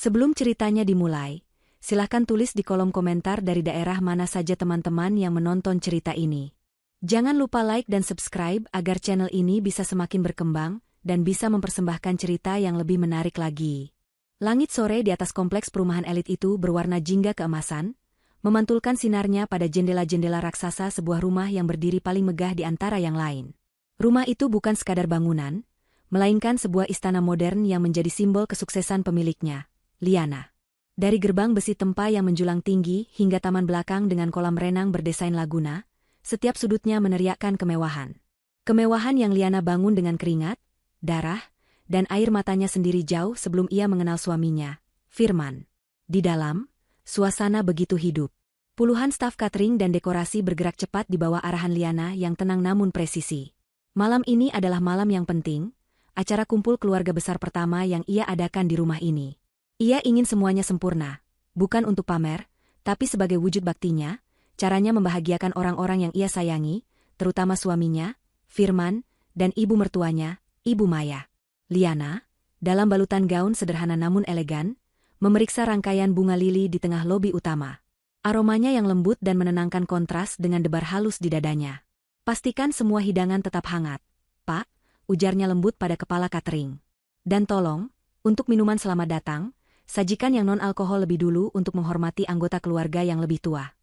Sebelum ceritanya dimulai, silahkan tulis di kolom komentar dari daerah mana saja teman-teman yang menonton cerita ini. Jangan lupa like dan subscribe agar channel ini bisa semakin berkembang dan bisa mempersembahkan cerita yang lebih menarik lagi. Langit sore di atas kompleks perumahan elit itu berwarna jingga keemasan, memantulkan sinarnya pada jendela-jendela raksasa sebuah rumah yang berdiri paling megah di antara yang lain. Rumah itu bukan sekadar bangunan, melainkan sebuah istana modern yang menjadi simbol kesuksesan pemiliknya, Liana. Dari gerbang besi tempa yang menjulang tinggi hingga taman belakang dengan kolam renang berdesain laguna, setiap sudutnya meneriakkan kemewahan. Kemewahan yang Liana bangun dengan keringat, darah, dan air matanya sendiri jauh sebelum ia mengenal suaminya, Firman. Di dalam, suasana begitu hidup. Puluhan staf catering dan dekorasi bergerak cepat di bawah arahan Liana yang tenang namun presisi. Malam ini adalah malam yang penting, acara kumpul keluarga besar pertama yang ia adakan di rumah ini. Ia ingin semuanya sempurna, bukan untuk pamer, tapi sebagai wujud baktinya, caranya membahagiakan orang-orang yang ia sayangi, terutama suaminya, Firman, dan ibu mertuanya, Ibu Maya. Liana, dalam balutan gaun sederhana namun elegan, memeriksa rangkaian bunga lili di tengah lobi utama. Aromanya yang lembut dan menenangkan kontras dengan debar halus di dadanya. Pastikan semua hidangan tetap hangat, Pak, ujarnya lembut pada kepala catering. Dan tolong, untuk minuman selamat datang, sajikan yang non-alkohol lebih dulu untuk menghormati anggota keluarga yang lebih tua.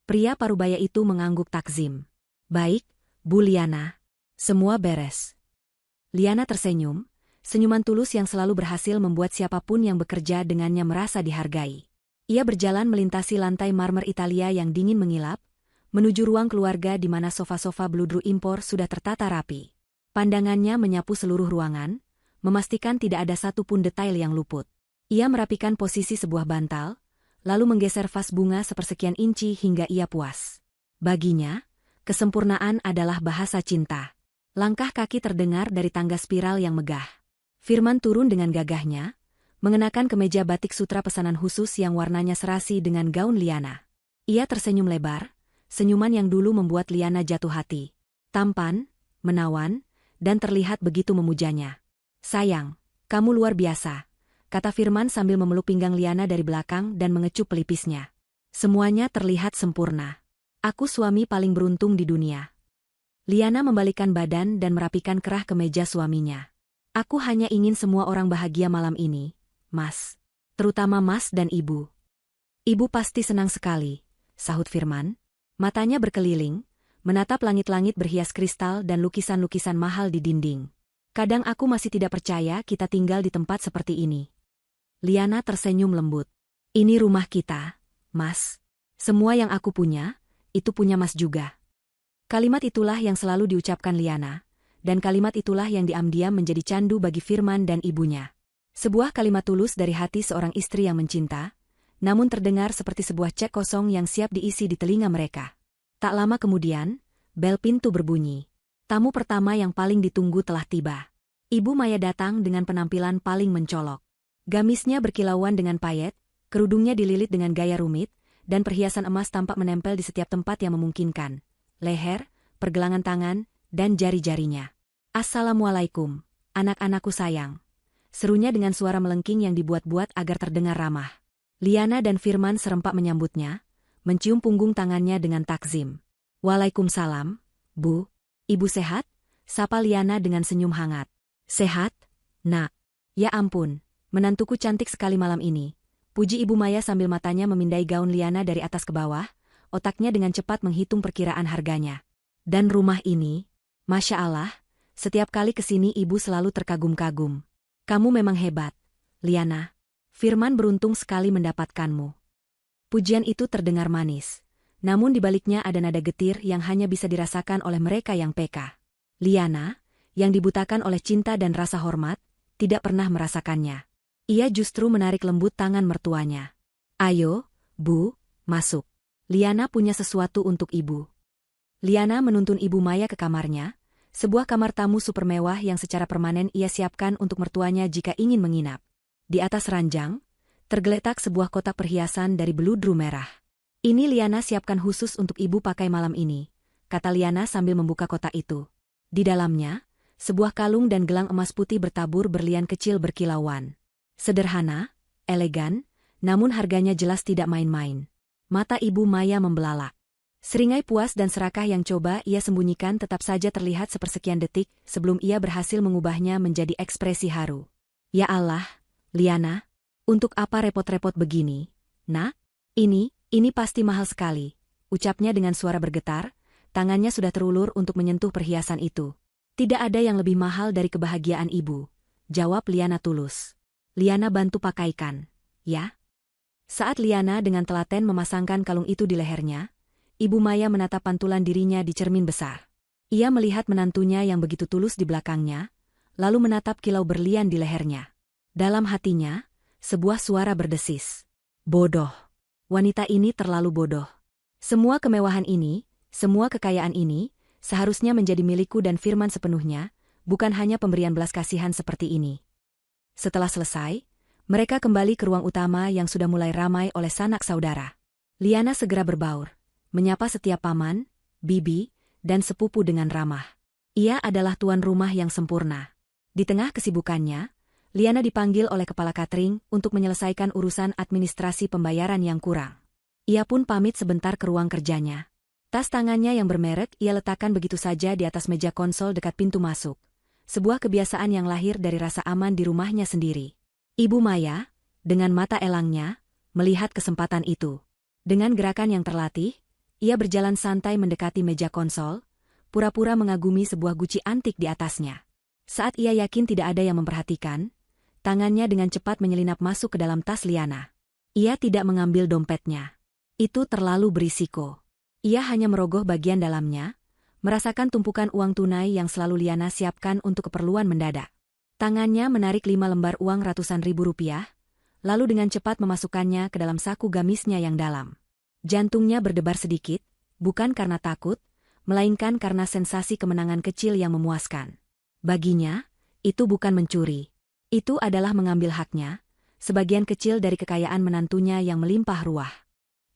Pria parubaya itu mengangguk takzim. Baik, Bu Liana. Semua beres. Liana tersenyum, senyuman tulus yang selalu berhasil membuat siapapun yang bekerja dengannya merasa dihargai. Ia berjalan melintasi lantai marmer Italia yang dingin mengilap, menuju ruang keluarga di mana sofa-sofa bludru impor sudah tertata rapi. Pandangannya menyapu seluruh ruangan, memastikan tidak ada satupun detail yang luput. Ia merapikan posisi sebuah bantal, lalu menggeser vas bunga sepersekian inci hingga ia puas. Baginya, kesempurnaan adalah bahasa cinta. Langkah kaki terdengar dari tangga spiral yang megah. Firman turun dengan gagahnya, mengenakan kemeja batik sutra pesanan khusus yang warnanya serasi dengan gaun Liana. Ia tersenyum lebar, senyuman yang dulu membuat Liana jatuh hati. Tampan, menawan, dan terlihat begitu memujanya. Sayang, kamu luar biasa, kata Firman sambil memeluk pinggang Liana dari belakang dan mengecup pelipisnya. Semuanya terlihat sempurna. Aku suami paling beruntung di dunia. Liana membalikkan badan dan merapikan kerah kemeja suaminya. Aku hanya ingin semua orang bahagia malam ini, Mas. Terutama Mas dan Ibu. Ibu pasti senang sekali, sahut Firman. Matanya berkeliling, menatap langit-langit berhias kristal dan lukisan-lukisan mahal di dinding. Kadang aku masih tidak percaya kita tinggal di tempat seperti ini. Liana tersenyum lembut. Ini rumah kita, Mas. Semua yang aku punya, itu punya Mas juga. Kalimat itulah yang selalu diucapkan Liana, dan kalimat itulah yang diam-diam menjadi candu bagi Firman dan ibunya. Sebuah kalimat tulus dari hati seorang istri yang mencinta, namun terdengar seperti sebuah cek kosong yang siap diisi di telinga mereka. Tak lama kemudian, bel pintu berbunyi. Tamu pertama yang paling ditunggu telah tiba. Ibu Maya datang dengan penampilan paling mencolok. Gamisnya berkilauan dengan payet, kerudungnya dililit dengan gaya rumit, dan perhiasan emas tampak menempel di setiap tempat yang memungkinkan. Leher, pergelangan tangan, dan jari-jarinya. Assalamualaikum, anak-anakku sayang. Serunya dengan suara melengking yang dibuat-buat agar terdengar ramah. Liana dan Firman serempak menyambutnya, mencium punggung tangannya dengan takzim. Waalaikumsalam, Bu. Ibu sehat? Sapa Liana dengan senyum hangat. Sehat, Nak. Ya ampun, menantuku cantik sekali malam ini. Puji Ibu Maya sambil matanya memindai gaun Liana dari atas ke bawah, otaknya dengan cepat menghitung perkiraan harganya. Dan rumah ini, Masya Allah, setiap kali kesini ibu selalu terkagum-kagum. Kamu memang hebat, Liana. Firman beruntung sekali mendapatkanmu. Pujian itu terdengar manis, namun di baliknya ada nada getir yang hanya bisa dirasakan oleh mereka yang peka. Liana, yang dibutakan oleh cinta dan rasa hormat, tidak pernah merasakannya. Ia justru menarik lembut tangan mertuanya. Ayo, Bu, masuk. Liana punya sesuatu untuk ibu. Liana menuntun Ibu Maya ke kamarnya, sebuah kamar tamu super mewah yang secara permanen ia siapkan untuk mertuanya jika ingin menginap. Di atas ranjang, tergeletak sebuah kotak perhiasan dari beludru merah. Ini Liana siapkan khusus untuk ibu pakai malam ini, kata Liana sambil membuka kotak itu. Di dalamnya, sebuah kalung dan gelang emas putih bertabur berlian kecil berkilauan. Sederhana, elegan, namun harganya jelas tidak main-main. Mata Ibu Maya membelalak. Seringai puas dan serakah yang coba ia sembunyikan tetap saja terlihat sepersekian detik sebelum ia berhasil mengubahnya menjadi ekspresi haru. Ya Allah, Liana, untuk apa repot-repot begini? Nah, ini pasti mahal sekali, ucapnya dengan suara bergetar, tangannya sudah terulur untuk menyentuh perhiasan itu. Tidak ada yang lebih mahal dari kebahagiaan ibu, jawab Liana tulus. Liana bantu pakaikan, ya? Saat Liana dengan telaten memasangkan kalung itu di lehernya, Ibu Maya menatap pantulan dirinya di cermin besar. Ia melihat menantunya yang begitu tulus di belakangnya, lalu menatap kilau berlian di lehernya. Dalam hatinya, sebuah suara berdesis. Bodoh. Wanita ini terlalu bodoh. Semua kemewahan ini, semua kekayaan ini, seharusnya menjadi milikku dan Firman sepenuhnya, bukan hanya pemberian belas kasihan seperti ini. Setelah selesai, mereka kembali ke ruang utama yang sudah mulai ramai oleh sanak saudara. Liana segera berbaur, menyapa setiap paman, bibi, dan sepupu dengan ramah. Ia adalah tuan rumah yang sempurna. Di tengah kesibukannya, Liana dipanggil oleh kepala catering untuk menyelesaikan urusan administrasi pembayaran yang kurang. Ia pun pamit sebentar ke ruang kerjanya. Tas tangannya yang bermerek ia letakkan begitu saja di atas meja konsol dekat pintu masuk. Sebuah kebiasaan yang lahir dari rasa aman di rumahnya sendiri. Ibu Maya, dengan mata elangnya, melihat kesempatan itu. Dengan gerakan yang terlatih, ia berjalan santai mendekati meja konsol, pura-pura mengagumi sebuah guci antik di atasnya. Saat ia yakin tidak ada yang memperhatikan, tangannya dengan cepat menyelinap masuk ke dalam tas Liana. Ia tidak mengambil dompetnya. Itu terlalu berisiko. Ia hanya merogoh bagian dalamnya, merasakan tumpukan uang tunai yang selalu Liana siapkan untuk keperluan mendadak. Tangannya menarik 5 lembar uang ratusan ribu rupiah, lalu dengan cepat memasukkannya ke dalam saku gamisnya yang dalam. Jantungnya berdebar sedikit, bukan karena takut, melainkan karena sensasi kemenangan kecil yang memuaskan. Baginya, itu bukan mencuri. Itu adalah mengambil haknya, sebagian kecil dari kekayaan menantunya yang melimpah ruah.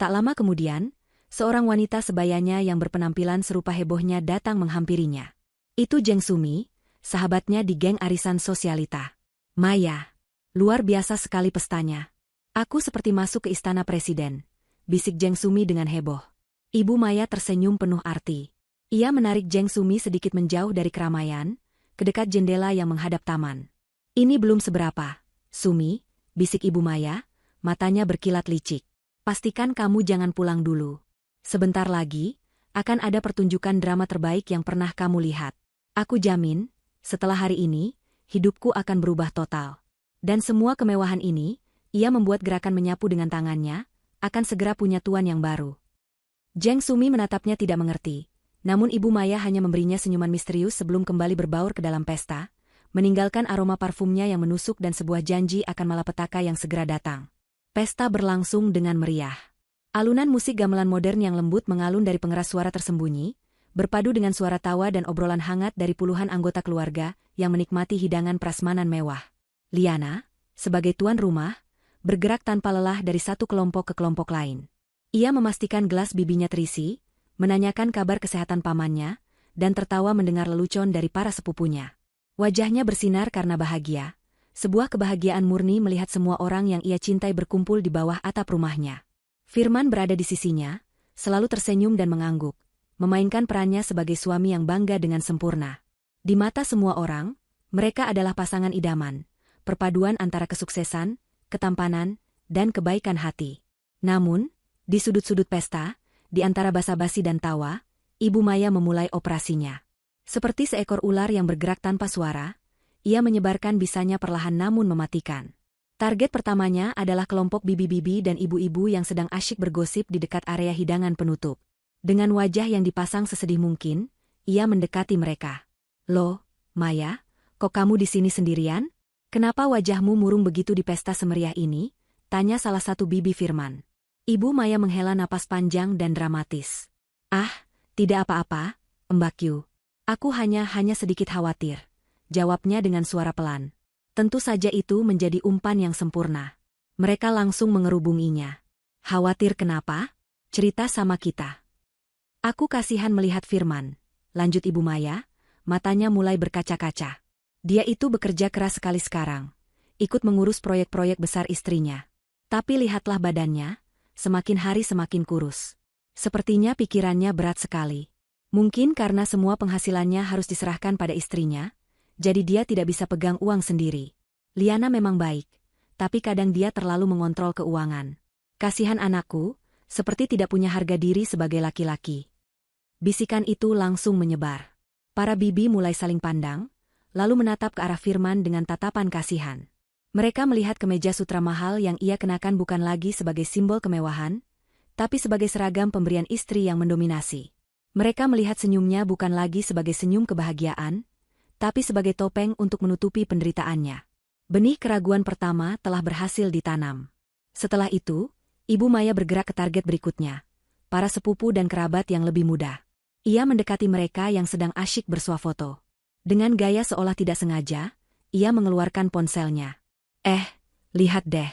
Tak lama kemudian, seorang wanita sebayanya yang berpenampilan serupa hebohnya datang menghampirinya. Itu Jeng Sumi, sahabatnya di geng arisan sosialita. Maya, luar biasa sekali pestanya. Aku seperti masuk ke istana presiden, bisik Jeng Sumi dengan heboh. Ibu Maya tersenyum penuh arti. Ia menarik Jeng Sumi sedikit menjauh dari keramaian, ke dekat jendela yang menghadap taman. Ini belum seberapa, Sumi, bisik Ibu Maya, matanya berkilat licik. Pastikan kamu jangan pulang dulu. Sebentar lagi, akan ada pertunjukan drama terbaik yang pernah kamu lihat. Aku jamin, setelah hari ini, hidupku akan berubah total. Dan semua kemewahan ini, ia membuat gerakan menyapu dengan tangannya, akan segera punya tuan yang baru. Jeng Sumi menatapnya tidak mengerti, namun Ibu Maya hanya memberinya senyuman misterius sebelum kembali berbaur ke dalam pesta, meninggalkan aroma parfumnya yang menusuk dan sebuah janji akan malapetaka yang segera datang. Pesta berlangsung dengan meriah. Alunan musik gamelan modern yang lembut mengalun dari pengeras suara tersembunyi, berpadu dengan suara tawa dan obrolan hangat dari puluhan anggota keluarga yang menikmati hidangan prasmanan mewah. Liana, sebagai tuan rumah, bergerak tanpa lelah dari satu kelompok ke kelompok lain. Ia memastikan gelas bibinya terisi, menanyakan kabar kesehatan pamannya, dan tertawa mendengar lelucon dari para sepupunya. Wajahnya bersinar karena bahagia, sebuah kebahagiaan murni melihat semua orang yang ia cintai berkumpul di bawah atap rumahnya. Firman berada di sisinya, selalu tersenyum dan mengangguk, memainkan perannya sebagai suami yang bangga dengan sempurna. Di mata semua orang, mereka adalah pasangan idaman, perpaduan antara kesuksesan, ketampanan, dan kebaikan hati. Namun, di sudut-sudut pesta, di antara basa-basi dan tawa, Ibu Maya memulai operasinya. Seperti seekor ular yang bergerak tanpa suara, ia menyebarkan bisanya perlahan namun mematikan. Target pertamanya adalah kelompok bibi-bibi dan ibu-ibu yang sedang asyik bergosip di dekat area hidangan penutup. Dengan wajah yang dipasang sesedih mungkin, ia mendekati mereka. Loh, Maya, kok kamu di sini sendirian? Kenapa wajahmu murung begitu di pesta semeriah ini? Tanya salah satu bibi Firman. Ibu Maya menghela napas panjang dan dramatis. Ah, tidak apa-apa, Mbak Yu. Aku hanya sedikit khawatir, jawabnya dengan suara pelan. Tentu saja itu menjadi umpan yang sempurna. Mereka langsung mengerubunginya. Khawatir kenapa? Cerita sama kita. Aku kasihan melihat Firman, lanjut Ibu Maya, matanya mulai berkaca-kaca. Dia itu bekerja keras sekali sekarang. ikut mengurus proyek-proyek besar istrinya. Tapi lihatlah badannya, semakin hari semakin kurus. Sepertinya pikirannya berat sekali. Mungkin karena semua penghasilannya harus diserahkan pada istrinya, jadi dia tidak bisa pegang uang sendiri. Liana memang baik, tapi kadang dia terlalu mengontrol keuangan. Kasihan anakku, seperti tidak punya harga diri sebagai laki-laki. Bisikan itu langsung menyebar. Para bibi mulai saling pandang, lalu menatap ke arah Firman dengan tatapan kasihan. Mereka melihat kemeja sutra mahal yang ia kenakan bukan lagi sebagai simbol kemewahan, tapi sebagai seragam pemberian istri yang mendominasi. Mereka melihat senyumnya bukan lagi sebagai senyum kebahagiaan, tapi sebagai topeng untuk menutupi penderitaannya. Benih keraguan pertama telah berhasil ditanam. Setelah itu, Ibu Maya bergerak ke target berikutnya, para sepupu dan kerabat yang lebih muda. Ia mendekati mereka yang sedang asyik bersuah foto. Dengan gaya seolah tidak sengaja, ia mengeluarkan ponselnya. Lihat deh.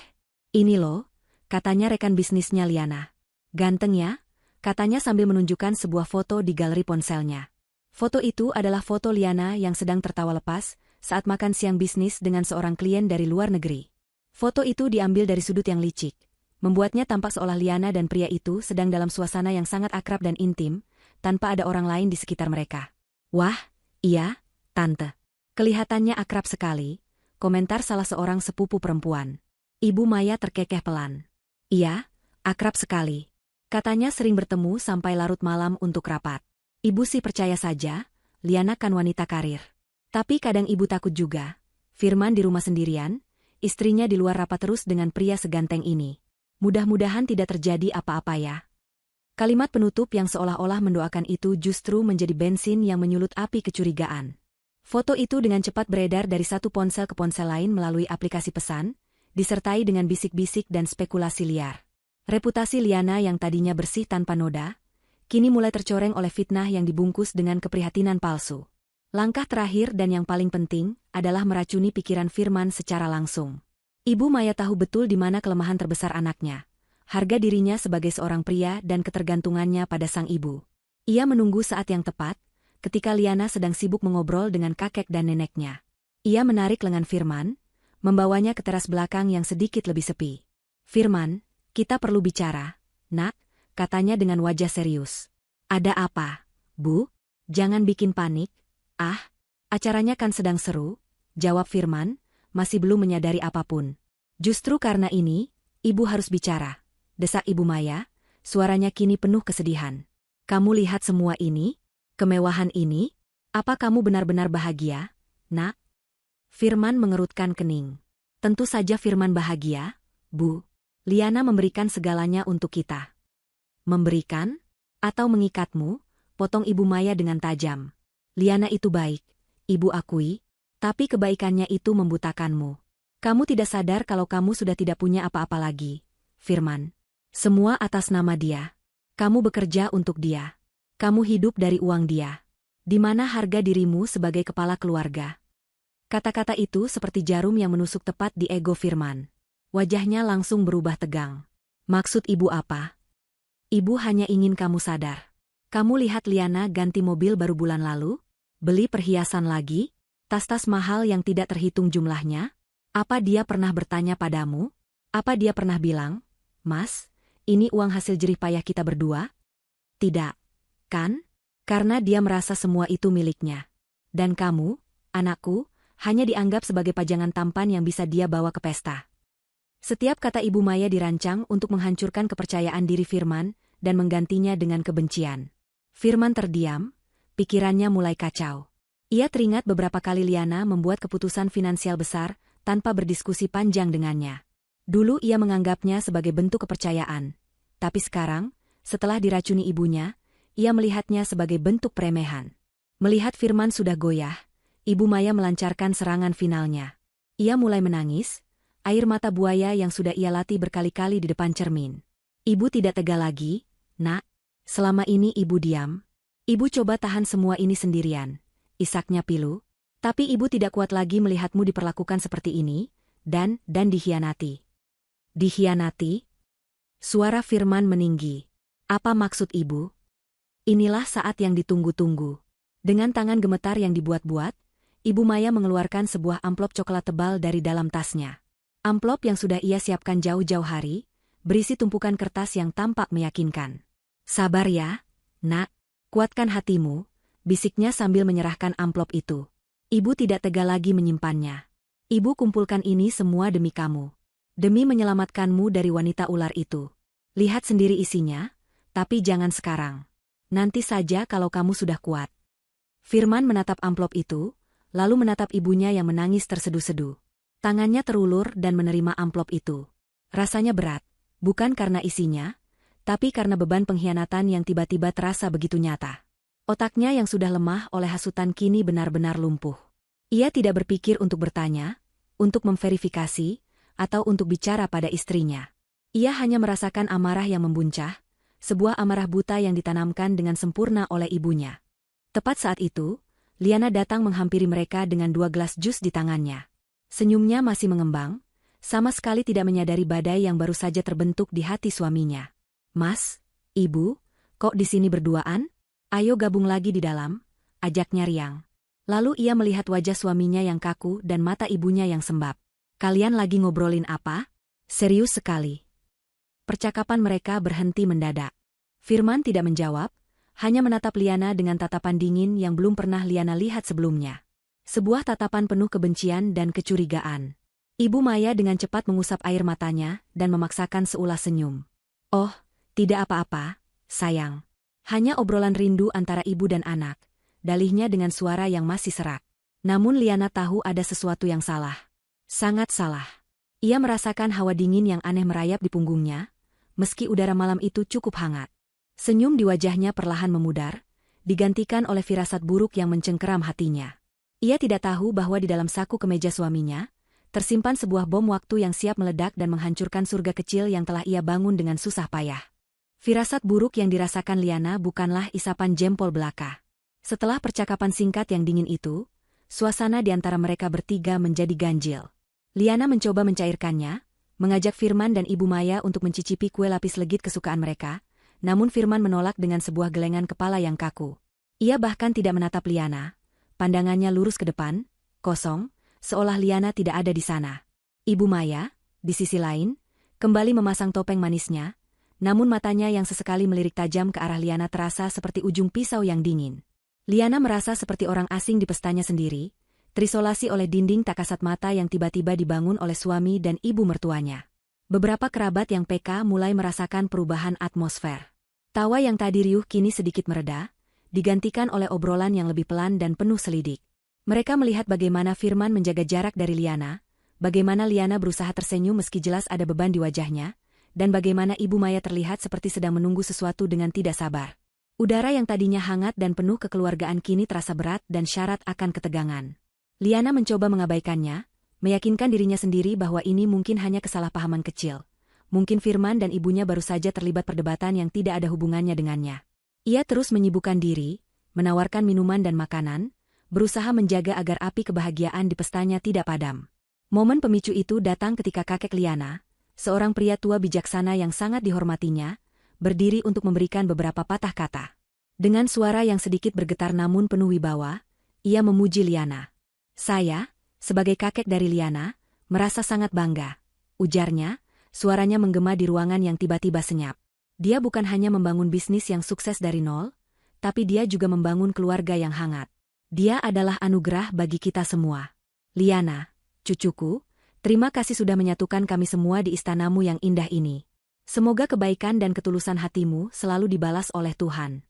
Ini loh, katanya rekan bisnisnya Liana. Ganteng ya, katanya sambil menunjukkan sebuah foto di galeri ponselnya. Foto itu adalah foto Liana yang sedang tertawa lepas saat makan siang bisnis dengan seorang klien dari luar negeri. Foto itu diambil dari sudut yang licik, membuatnya tampak seolah Liana dan pria itu sedang dalam suasana yang sangat akrab dan intim, tanpa ada orang lain di sekitar mereka. Wah, iya, Tante. Kelihatannya akrab sekali, komentar salah seorang sepupu perempuan. Ibu Maya terkekeh pelan. Iya, akrab sekali. Katanya sering bertemu sampai larut malam untuk rapat. Ibu sih percaya saja, Liana kan wanita karir. Tapi kadang ibu takut juga. Firman di rumah sendirian, istrinya di luar rapat terus dengan pria seganteng ini. Mudah-mudahan tidak terjadi apa-apa ya. Kalimat penutup yang seolah-olah mendoakan itu justru menjadi bensin yang menyulut api kecurigaan. Foto itu dengan cepat beredar dari satu ponsel ke ponsel lain melalui aplikasi pesan, disertai dengan bisik-bisik dan spekulasi liar. Reputasi Liana yang tadinya bersih tanpa noda, kini mulai tercoreng oleh fitnah yang dibungkus dengan keprihatinan palsu. Langkah terakhir dan yang paling penting adalah meracuni pikiran Firman secara langsung. Ibu Maya tahu betul di mana kelemahan terbesar anaknya, harga dirinya sebagai seorang pria dan ketergantungannya pada sang ibu. Ia menunggu saat yang tepat, ketika Liana sedang sibuk mengobrol dengan kakek dan neneknya. Ia menarik lengan Firman, membawanya ke teras belakang yang sedikit lebih sepi. Firman, kita perlu bicara, nak, katanya dengan wajah serius. Ada apa, Bu? Jangan bikin panik. Acaranya kan sedang seru, jawab Firman, masih belum menyadari apapun. Justru karena ini, ibu harus bicara, desak Ibu Maya, suaranya kini penuh kesedihan. Kamu lihat semua ini? Kemewahan ini? Apa kamu benar-benar bahagia, nak? Firman mengerutkan kening. Tentu saja Firman bahagia, Bu. Liana memberikan segalanya untuk kita. Memberikan? Atau mengikatmu? Potong Ibu Maya dengan tajam. Liana itu baik, Ibu akui, tapi kebaikannya itu membutakanmu. Kamu tidak sadar kalau kamu sudah tidak punya apa-apa lagi, Firman. Semua atas nama dia. Kamu bekerja untuk dia. Kamu hidup dari uang dia. Di mana harga dirimu sebagai kepala keluarga? Kata-kata itu seperti jarum yang menusuk tepat di ego Firman. Wajahnya langsung berubah tegang. Maksud ibu apa? Ibu hanya ingin kamu sadar. Kamu lihat Liana ganti mobil baru bulan lalu? Beli perhiasan lagi? Tas-tas mahal yang tidak terhitung jumlahnya? Apa dia pernah bertanya padamu? Apa dia pernah bilang, Mas, ini uang hasil jerih payah kita berdua? Tidak. Kan? Karena dia merasa semua itu miliknya. Dan kamu, anakku, hanya dianggap sebagai pajangan tampan yang bisa dia bawa ke pesta. Setiap kata Ibu Maya dirancang untuk menghancurkan kepercayaan diri Firman dan menggantinya dengan kebencian. Firman terdiam, pikirannya mulai kacau. Ia teringat beberapa kali Liana membuat keputusan finansial besar tanpa berdiskusi panjang dengannya. Dulu ia menganggapnya sebagai bentuk kepercayaan, tapi sekarang, setelah diracuni ibunya, ia melihatnya sebagai bentuk peremehan. Melihat Firman sudah goyah, Ibu Maya melancarkan serangan finalnya. Ia mulai menangis, air mata buaya yang sudah ia latih berkali-kali di depan cermin. Ibu tidak tega lagi, nak. Selama ini ibu diam. Ibu coba tahan semua ini sendirian, isaknya pilu. Tapi ibu tidak kuat lagi melihatmu diperlakukan seperti ini, dan dikhianati. Dikhianati? Suara Firman meninggi. Apa maksud ibu? Inilah saat yang ditunggu-tunggu. Dengan tangan gemetar yang dibuat-buat, Ibu Maya mengeluarkan sebuah amplop coklat tebal dari dalam tasnya. Amplop yang sudah ia siapkan jauh-jauh hari, berisi tumpukan kertas yang tampak meyakinkan. Sabar ya, nak. Kuatkan hatimu, bisiknya sambil menyerahkan amplop itu. Ibu tidak tega lagi menyimpannya. Ibu kumpulkan ini semua demi kamu. Demi menyelamatkanmu dari wanita ular itu. Lihat sendiri isinya, tapi jangan sekarang. Nanti saja kalau kamu sudah kuat. Firman menatap amplop itu, lalu menatap ibunya yang menangis terseduh-seduh. Tangannya terulur dan menerima amplop itu. Rasanya berat, bukan karena isinya, tapi karena beban pengkhianatan yang tiba-tiba terasa begitu nyata. Otaknya yang sudah lemah oleh hasutan kini benar-benar lumpuh. Ia tidak berpikir untuk bertanya, untuk memverifikasi, atau untuk bicara pada istrinya. Ia hanya merasakan amarah yang membuncah, sebuah amarah buta yang ditanamkan dengan sempurna oleh ibunya. Tepat saat itu, Liana datang menghampiri mereka dengan 2 gelas jus di tangannya. Senyumnya masih mengembang, sama sekali tidak menyadari badai yang baru saja terbentuk di hati suaminya. Mas, Ibu, kok di sini berduaan? Ayo gabung lagi di dalam, ajaknya riang. Lalu ia melihat wajah suaminya yang kaku dan mata ibunya yang sembab. Kalian lagi ngobrolin apa? Serius sekali. Percakapan mereka berhenti mendadak. Firman tidak menjawab, hanya menatap Liana dengan tatapan dingin yang belum pernah Liana lihat sebelumnya. Sebuah tatapan penuh kebencian dan kecurigaan. Ibu Maya dengan cepat mengusap air matanya dan memaksakan seulas senyum. Oh, tidak apa-apa, sayang. Hanya obrolan rindu antara ibu dan anak, dalihnya dengan suara yang masih serak. Namun Liana tahu ada sesuatu yang salah. Sangat salah. Ia merasakan hawa dingin yang aneh merayap di punggungnya, meski udara malam itu cukup hangat. Senyum di wajahnya perlahan memudar, digantikan oleh firasat buruk yang mencengkeram hatinya. Ia tidak tahu bahwa di dalam saku kemeja suaminya, tersimpan sebuah bom waktu yang siap meledak dan menghancurkan surga kecil yang telah ia bangun dengan susah payah. Firasat buruk yang dirasakan Liana bukanlah isapan jempol belaka. Setelah percakapan singkat yang dingin itu, suasana di antara mereka bertiga menjadi ganjil. Liana mencoba mencairkannya, mengajak Firman dan Ibu Maya untuk mencicipi kue lapis legit kesukaan mereka, namun Firman menolak dengan sebuah gelengan kepala yang kaku. Ia bahkan tidak menatap Liana, pandangannya lurus ke depan, kosong, seolah Liana tidak ada di sana. Ibu Maya, di sisi lain, kembali memasang topeng manisnya, namun matanya yang sesekali melirik tajam ke arah Liana terasa seperti ujung pisau yang dingin. Liana merasa seperti orang asing di pestanya sendiri, terisolasi oleh dinding tak kasat mata yang tiba-tiba dibangun oleh suami dan ibu mertuanya. Beberapa kerabat yang peka mulai merasakan perubahan atmosfer. Tawa yang tadi riuh kini sedikit mereda, digantikan oleh obrolan yang lebih pelan dan penuh selidik. Mereka melihat bagaimana Firman menjaga jarak dari Liana, bagaimana Liana berusaha tersenyum meski jelas ada beban di wajahnya, dan bagaimana Ibu Maya terlihat seperti sedang menunggu sesuatu dengan tidak sabar. Udara yang tadinya hangat dan penuh kekeluargaan kini terasa berat dan syarat akan ketegangan. Liana mencoba mengabaikannya, meyakinkan dirinya sendiri bahwa ini mungkin hanya kesalahpahaman kecil. Mungkin Firman dan ibunya baru saja terlibat perdebatan yang tidak ada hubungannya dengannya. Ia terus menyibukkan diri, menawarkan minuman dan makanan, berusaha menjaga agar api kebahagiaan di pestanya tidak padam. Momen pemicu itu datang ketika kakek Liana, seorang pria tua bijaksana yang sangat dihormatinya, berdiri untuk memberikan beberapa patah kata. Dengan suara yang sedikit bergetar namun penuh wibawa, ia memuji Liana. Saya, sebagai kakek dari Liana, merasa sangat bangga. Ujarnya, suaranya menggema di ruangan yang tiba-tiba senyap. Dia bukan hanya membangun bisnis yang sukses dari nol, tapi dia juga membangun keluarga yang hangat. Dia adalah anugerah bagi kita semua. Liana, cucuku, terima kasih sudah menyatukan kami semua di istanamu yang indah ini. Semoga kebaikan dan ketulusan hatimu selalu dibalas oleh Tuhan.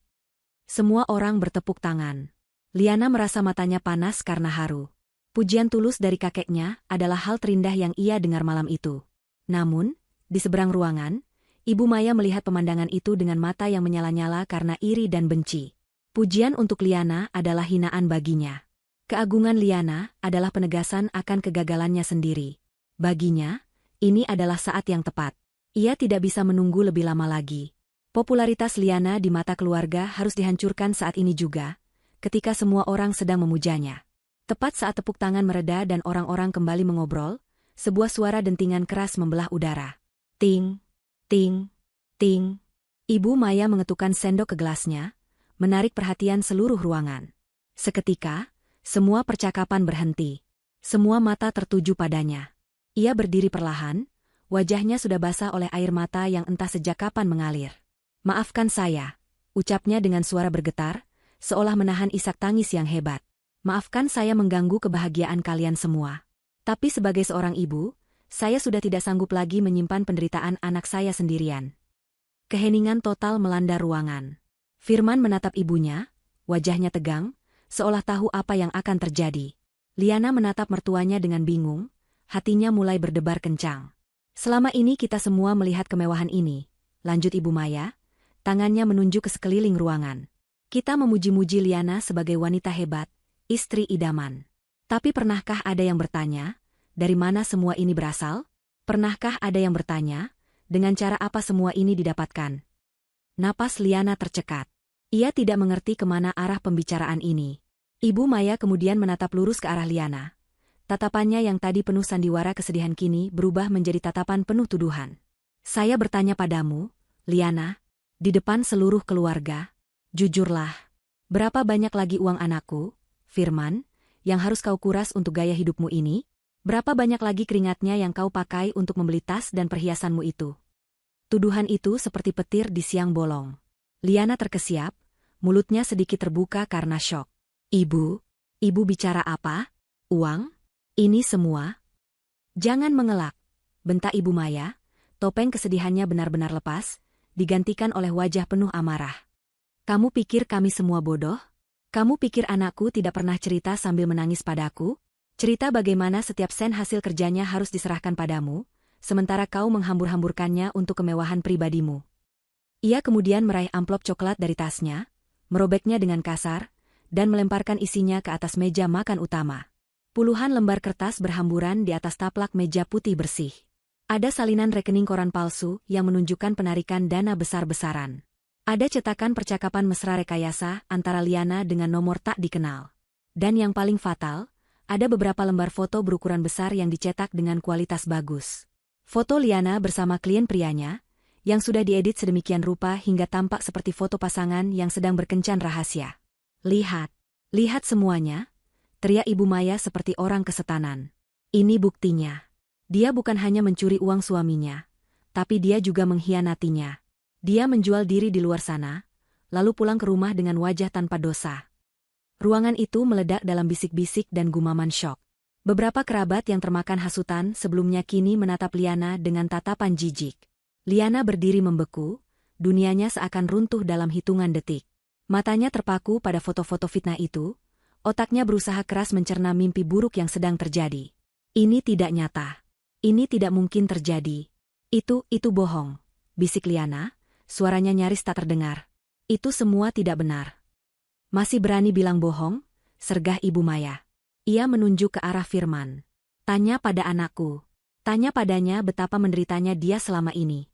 Semua orang bertepuk tangan. Liana merasa matanya panas karena haru. Pujian tulus dari kakeknya adalah hal terindah yang ia dengar malam itu. Namun, di seberang ruangan, Ibu Maya melihat pemandangan itu dengan mata yang menyala-nyala karena iri dan benci. Pujian untuk Liana adalah hinaan baginya. Keagungan Liana adalah penegasan akan kegagalannya sendiri. Baginya, ini adalah saat yang tepat. Ia tidak bisa menunggu lebih lama lagi. Popularitas Liana di mata keluarga harus dihancurkan saat ini juga, ketika semua orang sedang memujanya. Tepat saat tepuk tangan mereda dan orang-orang kembali mengobrol, sebuah suara dentingan keras membelah udara. Ting, ting, ting. Ibu Maya mengetukkan sendok ke gelasnya, menarik perhatian seluruh ruangan. Seketika, Semua percakapan berhenti. Semua mata tertuju padanya. Ia berdiri perlahan, wajahnya sudah basah oleh air mata yang entah sejak kapan mengalir. "Maafkan saya," ucapnya dengan suara bergetar, seolah menahan isak tangis yang hebat. "Maafkan saya mengganggu kebahagiaan kalian semua. Tapi sebagai seorang ibu, saya sudah tidak sanggup lagi menyimpan penderitaan anak saya sendirian." Keheningan total melanda ruangan. Firman menatap ibunya, wajahnya tegang, seolah tahu apa yang akan terjadi. Liana menatap mertuanya dengan bingung, hatinya mulai berdebar kencang. "Selama ini kita semua melihat kemewahan ini," lanjut Ibu Maya, tangannya menunjuk ke sekeliling ruangan. "Kita memuji-muji Liana sebagai wanita hebat, istri idaman. Tapi pernahkah ada yang bertanya, dari mana semua ini berasal? Pernahkah ada yang bertanya, dengan cara apa semua ini didapatkan?" Napas Liana tercekat. Ia tidak mengerti kemana arah pembicaraan ini. Ibu Maya kemudian menatap lurus ke arah Liana. Tatapannya yang tadi penuh sandiwara kesedihan kini berubah menjadi tatapan penuh tuduhan. "Saya bertanya padamu, Liana, di depan seluruh keluarga, jujurlah. Berapa banyak lagi uang anakku, Firman, yang harus kau kuras untuk gaya hidupmu ini? Berapa banyak lagi keringatnya yang kau pakai untuk membeli tas dan perhiasanmu itu?" Tuduhan itu seperti petir di siang bolong. Liana terkesiap, mulutnya sedikit terbuka karena syok. Ibu bicara apa? Uang? Ini semua?" "Jangan mengelak," bentak Ibu Maya, topeng kesedihannya benar-benar lepas, digantikan oleh wajah penuh amarah. "Kamu pikir kami semua bodoh? Kamu pikir anakku tidak pernah cerita sambil menangis padaku? Cerita bagaimana setiap sen hasil kerjanya harus diserahkan padamu, sementara kau menghambur-hamburkannya untuk kemewahan pribadimu." Ia kemudian meraih amplop coklat dari tasnya, merobeknya dengan kasar, dan melemparkan isinya ke atas meja makan utama. Puluhan lembar kertas berhamburan di atas taplak meja putih bersih. Ada salinan rekening koran palsu yang menunjukkan penarikan dana besar-besaran. Ada cetakan percakapan mesra rekayasa antara Liana dengan nomor tak dikenal. Dan yang paling fatal, ada beberapa lembar foto berukuran besar yang dicetak dengan kualitas bagus. Foto Liana bersama klien prianya, yang sudah diedit sedemikian rupa hingga tampak seperti foto pasangan yang sedang berkencan rahasia. Lihat semuanya," teriak Ibu Maya seperti orang kesetanan. "Ini buktinya. Dia bukan hanya mencuri uang suaminya, tapi dia juga mengkhianatinya. Dia menjual diri di luar sana, lalu pulang ke rumah dengan wajah tanpa dosa." Ruangan itu meledak dalam bisik-bisik dan gumaman syok. Beberapa kerabat yang termakan hasutan sebelumnya kini menatap Liana dengan tatapan jijik. Liana berdiri membeku, dunianya seakan runtuh dalam hitungan detik. Matanya terpaku pada foto-foto fitnah itu, otaknya berusaha keras mencerna mimpi buruk yang sedang terjadi. "Ini tidak nyata. Ini tidak mungkin terjadi. Itu bohong," bisik Liana, suaranya nyaris tak terdengar. "Itu semua tidak benar." "Masih berani bilang bohong?" sergah Ibu Maya. Ia menunjuk ke arah Firman. "Tanya pada anakku. Tanya padanya betapa menderitanya dia selama ini."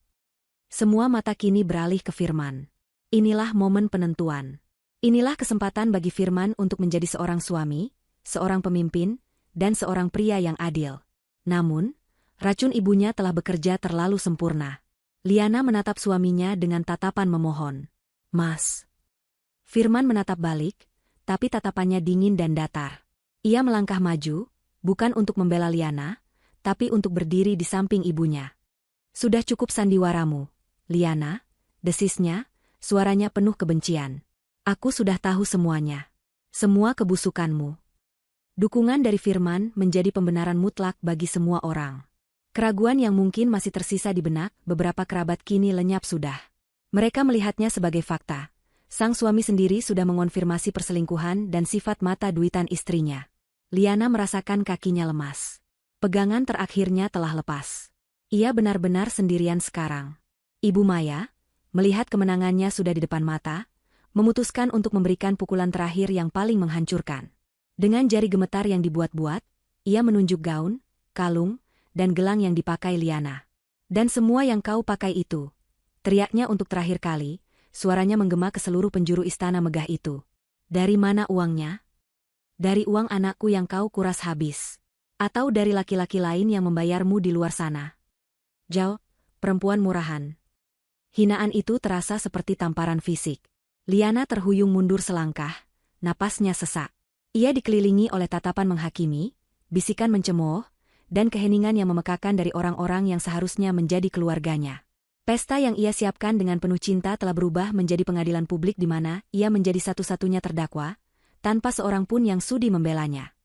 Semua mata kini beralih ke Firman. Inilah momen penentuan. Inilah kesempatan bagi Firman untuk menjadi seorang suami, seorang pemimpin, dan seorang pria yang adil. Namun, racun ibunya telah bekerja terlalu sempurna. Liana menatap suaminya dengan tatapan memohon. "Mas." Firman menatap balik, tapi tatapannya dingin dan datar. Ia melangkah maju, bukan untuk membela Liana, tapi untuk berdiri di samping ibunya. "Sudah cukup sandiwaramu, Liana," desisnya, suaranya penuh kebencian. "Aku sudah tahu semuanya. Semua kebusukanmu." Dukungan dari Firman menjadi pembenaran mutlak bagi semua orang. Keraguan yang mungkin masih tersisa di benak beberapa kerabat kini lenyap sudah. Mereka melihatnya sebagai fakta. Sang suami sendiri sudah mengonfirmasi perselingkuhan dan sifat mata duitan istrinya. Liana merasakan kakinya lemas. Pegangan terakhirnya telah lepas. Ia benar-benar sendirian sekarang. Ibu Maya, melihat kemenangannya sudah di depan mata, memutuskan untuk memberikan pukulan terakhir yang paling menghancurkan. Dengan jari gemetar yang dibuat-buat, ia menunjuk gaun, kalung, dan gelang yang dipakai Liana. "Dan semua yang kau pakai itu," teriaknya untuk terakhir kali, suaranya menggema ke seluruh penjuru istana megah itu. "Dari mana uangnya? Dari uang anakku yang kau kuras habis? Atau dari laki-laki lain yang membayarmu di luar sana?" "Jauh, perempuan murahan." Hinaan itu terasa seperti tamparan fisik. Liana terhuyung mundur selangkah, napasnya sesak. Ia dikelilingi oleh tatapan menghakimi, bisikan mencemooh, dan keheningan yang memekakan dari orang-orang yang seharusnya menjadi keluarganya. Pesta yang ia siapkan dengan penuh cinta telah berubah menjadi pengadilan publik di mana ia menjadi satu-satunya terdakwa, tanpa seorang pun yang sudi membelanya.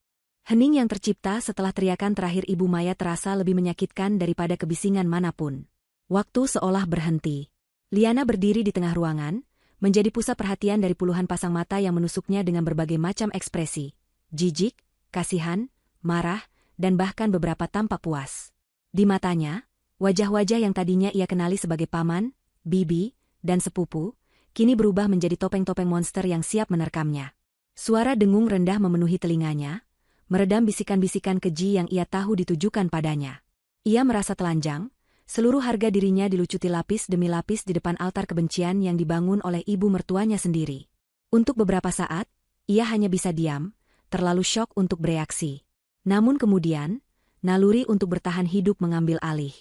Hening yang tercipta setelah teriakan terakhir Ibu Maya terasa lebih menyakitkan daripada kebisingan manapun. Waktu seolah berhenti. Liana berdiri di tengah ruangan, menjadi pusat perhatian dari puluhan pasang mata yang menusuknya dengan berbagai macam ekspresi. Jijik, kasihan, marah, dan bahkan beberapa tampak puas. Di matanya, wajah-wajah yang tadinya ia kenali sebagai paman, bibi, dan sepupu, kini berubah menjadi topeng-topeng monster yang siap menerkamnya. Suara dengung rendah memenuhi telinganya, meredam bisikan-bisikan keji yang ia tahu ditujukan padanya. Ia merasa telanjang, seluruh harga dirinya dilucuti lapis demi lapis di depan altar kebencian yang dibangun oleh ibu mertuanya sendiri. Untuk beberapa saat, ia hanya bisa diam, terlalu syok untuk bereaksi. Namun kemudian, naluri untuk bertahan hidup mengambil alih.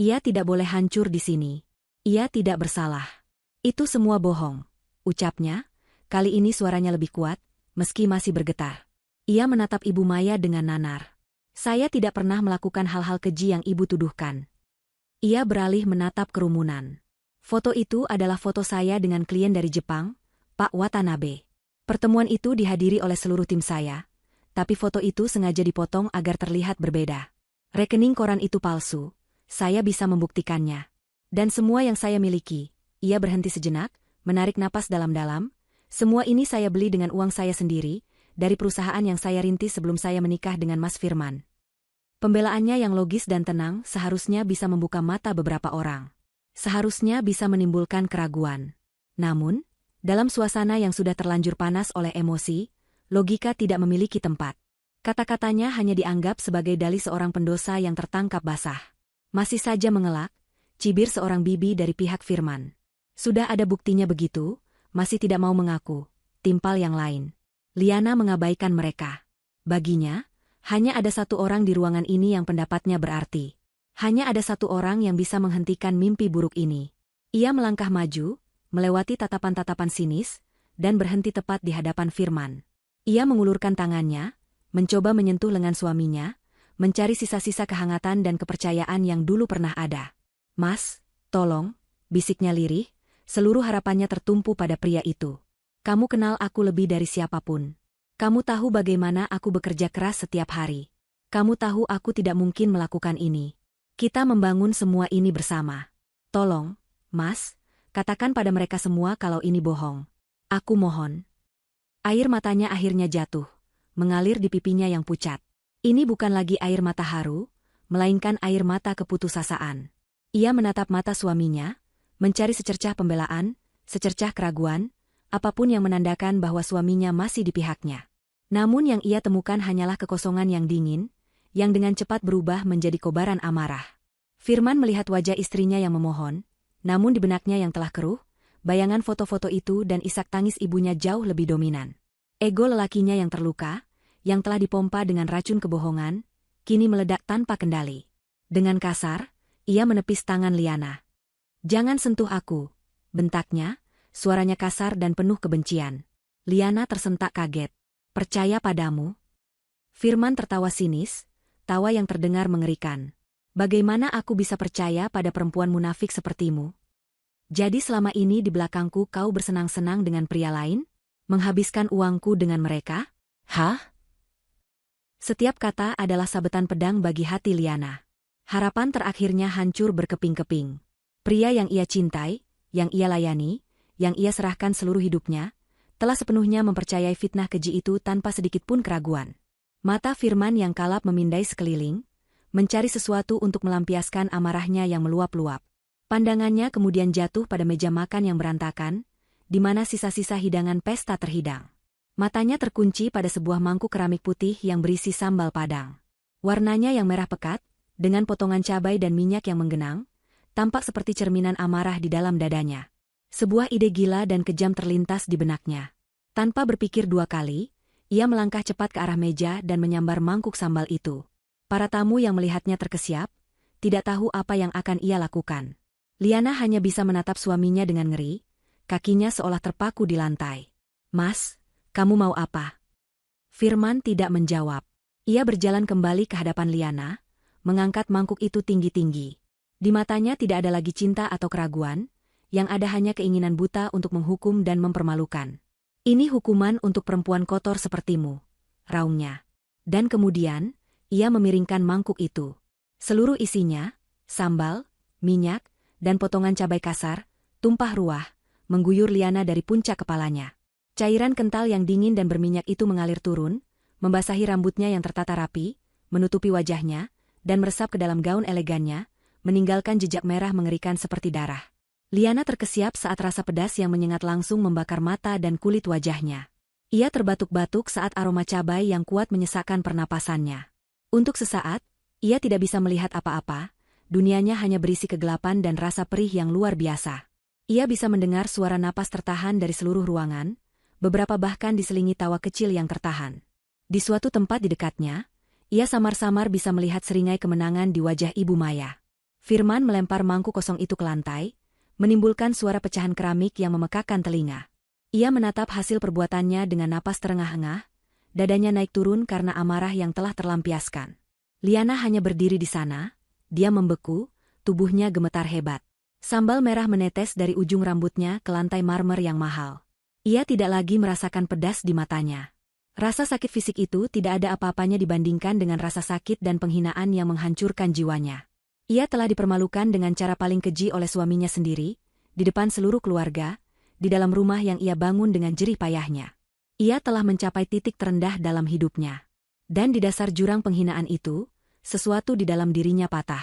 Ia tidak boleh hancur di sini. Ia tidak bersalah. Itu semua bohong, ucapnya. Kali ini suaranya lebih kuat, meski masih bergetar. Ia menatap Ibu Maya dengan nanar. Saya tidak pernah melakukan hal-hal keji yang ibu tuduhkan. Ia beralih menatap kerumunan. Foto itu adalah foto saya dengan klien dari Jepang, Pak Watanabe. Pertemuan itu dihadiri oleh seluruh tim saya, tapi foto itu sengaja dipotong agar terlihat berbeda. Rekening koran itu palsu, saya bisa membuktikannya. Dan semua yang saya miliki, ia berhenti sejenak, menarik napas dalam-dalam, semua ini saya beli dengan uang saya sendiri, dari perusahaan yang saya rintis sebelum saya menikah dengan Mas Firman. Pembelaannya yang logis dan tenang seharusnya bisa membuka mata beberapa orang. Seharusnya bisa menimbulkan keraguan. Namun, dalam suasana yang sudah terlanjur panas oleh emosi, logika tidak memiliki tempat. Kata-katanya hanya dianggap sebagai dalih seorang pendosa yang tertangkap basah. Masih saja mengelak, cibir seorang bibi dari pihak Firman. Sudah ada buktinya begitu, masih tidak mau mengaku, timpal yang lain. Liana mengabaikan mereka. Baginya, hanya ada satu orang di ruangan ini yang pendapatnya berarti. Hanya ada satu orang yang bisa menghentikan mimpi buruk ini. Ia melangkah maju, melewati tatapan-tatapan sinis, dan berhenti tepat di hadapan Firman. Ia mengulurkan tangannya, mencoba menyentuh lengan suaminya, mencari sisa-sisa kehangatan dan kepercayaan yang dulu pernah ada. Mas, tolong, bisiknya lirih, seluruh harapannya tertumpu pada pria itu. Kamu kenal aku lebih dari siapapun. Kamu tahu bagaimana aku bekerja keras setiap hari. Kamu tahu aku tidak mungkin melakukan ini. Kita membangun semua ini bersama. Tolong, Mas, katakan pada mereka semua kalau ini bohong. Aku mohon. Air matanya akhirnya jatuh, mengalir di pipinya yang pucat. Ini bukan lagi air mata haru, melainkan air mata keputusasaan. Ia menatap mata suaminya, mencari secercah pembelaan, secercah keraguan, apapun yang menandakan bahwa suaminya masih di pihaknya. Namun yang ia temukan hanyalah kekosongan yang dingin, yang dengan cepat berubah menjadi kobaran amarah. Firman melihat wajah istrinya yang memohon, namun di benaknya yang telah keruh, bayangan foto-foto itu dan isak tangis ibunya jauh lebih dominan. Ego lelakinya yang terluka, yang telah dipompa dengan racun kebohongan, kini meledak tanpa kendali. Dengan kasar, ia menepis tangan Liana. Jangan sentuh aku, bentaknya. Suaranya kasar dan penuh kebencian. Liana tersentak kaget. Percaya padamu? Firman tertawa sinis, tawa yang terdengar mengerikan. Bagaimana aku bisa percaya pada perempuan munafik sepertimu? Jadi selama ini di belakangku kau bersenang-senang dengan pria lain? Menghabiskan uangku dengan mereka? Hah? Setiap kata adalah sabetan pedang bagi hati Liana. Harapan terakhirnya hancur berkeping-keping. Pria yang ia cintai, yang ia layani, yang ia serahkan seluruh hidupnya, telah sepenuhnya mempercayai fitnah keji itu tanpa sedikit pun keraguan. Mata Firman yang kalap memindai sekeliling, mencari sesuatu untuk melampiaskan amarahnya yang meluap-luap. Pandangannya kemudian jatuh pada meja makan yang berantakan, di mana sisa-sisa hidangan pesta terhidang. Matanya terkunci pada sebuah mangkuk keramik putih yang berisi sambal padang. Warnanya yang merah pekat, dengan potongan cabai dan minyak yang menggenang, tampak seperti cerminan amarah di dalam dadanya. Sebuah ide gila dan kejam terlintas di benaknya. Tanpa berpikir dua kali, ia melangkah cepat ke arah meja dan menyambar mangkuk sambal itu. Para tamu yang melihatnya terkesiap, tidak tahu apa yang akan ia lakukan. Liana hanya bisa menatap suaminya dengan ngeri, kakinya seolah terpaku di lantai. Mas, kamu mau apa? Firman tidak menjawab. Ia berjalan kembali ke hadapan Liana, mengangkat mangkuk itu tinggi-tinggi. Di matanya tidak ada lagi cinta atau keraguan, yang ada hanya keinginan buta untuk menghukum dan mempermalukan. Ini hukuman untuk perempuan kotor sepertimu, raungnya. Dan kemudian, ia memiringkan mangkuk itu. Seluruh isinya, sambal, minyak, dan potongan cabai kasar, tumpah ruah, mengguyur Liana dari puncak kepalanya. Cairan kental yang dingin dan berminyak itu mengalir turun, membasahi rambutnya yang tertata rapi, menutupi wajahnya, dan meresap ke dalam gaun elegannya, meninggalkan jejak merah mengerikan seperti darah. Liana terkesiap saat rasa pedas yang menyengat langsung membakar mata dan kulit wajahnya. Ia terbatuk-batuk saat aroma cabai yang kuat menyesakkan pernapasannya. Untuk sesaat, ia tidak bisa melihat apa-apa, dunianya hanya berisi kegelapan dan rasa perih yang luar biasa. Ia bisa mendengar suara napas tertahan dari seluruh ruangan, beberapa bahkan diselingi tawa kecil yang tertahan. Di suatu tempat di dekatnya, ia samar-samar bisa melihat seringai kemenangan di wajah Ibu Maya. Firman melempar mangkuk kosong itu ke lantai, menimbulkan suara pecahan keramik yang memekakkan telinga. Ia menatap hasil perbuatannya dengan napas terengah-engah, dadanya naik turun karena amarah yang telah terlampiaskan. Liana hanya berdiri di sana, dia membeku, tubuhnya gemetar hebat. Sambal merah menetes dari ujung rambutnya ke lantai marmer yang mahal. Ia tidak lagi merasakan pedas di matanya. Rasa sakit fisik itu tidak ada apa-apanya dibandingkan dengan rasa sakit dan penghinaan yang menghancurkan jiwanya. Ia telah dipermalukan dengan cara paling keji oleh suaminya sendiri, di depan seluruh keluarga, di dalam rumah yang ia bangun dengan jerih payahnya. Ia telah mencapai titik terendah dalam hidupnya. Dan di dasar jurang penghinaan itu, sesuatu di dalam dirinya patah.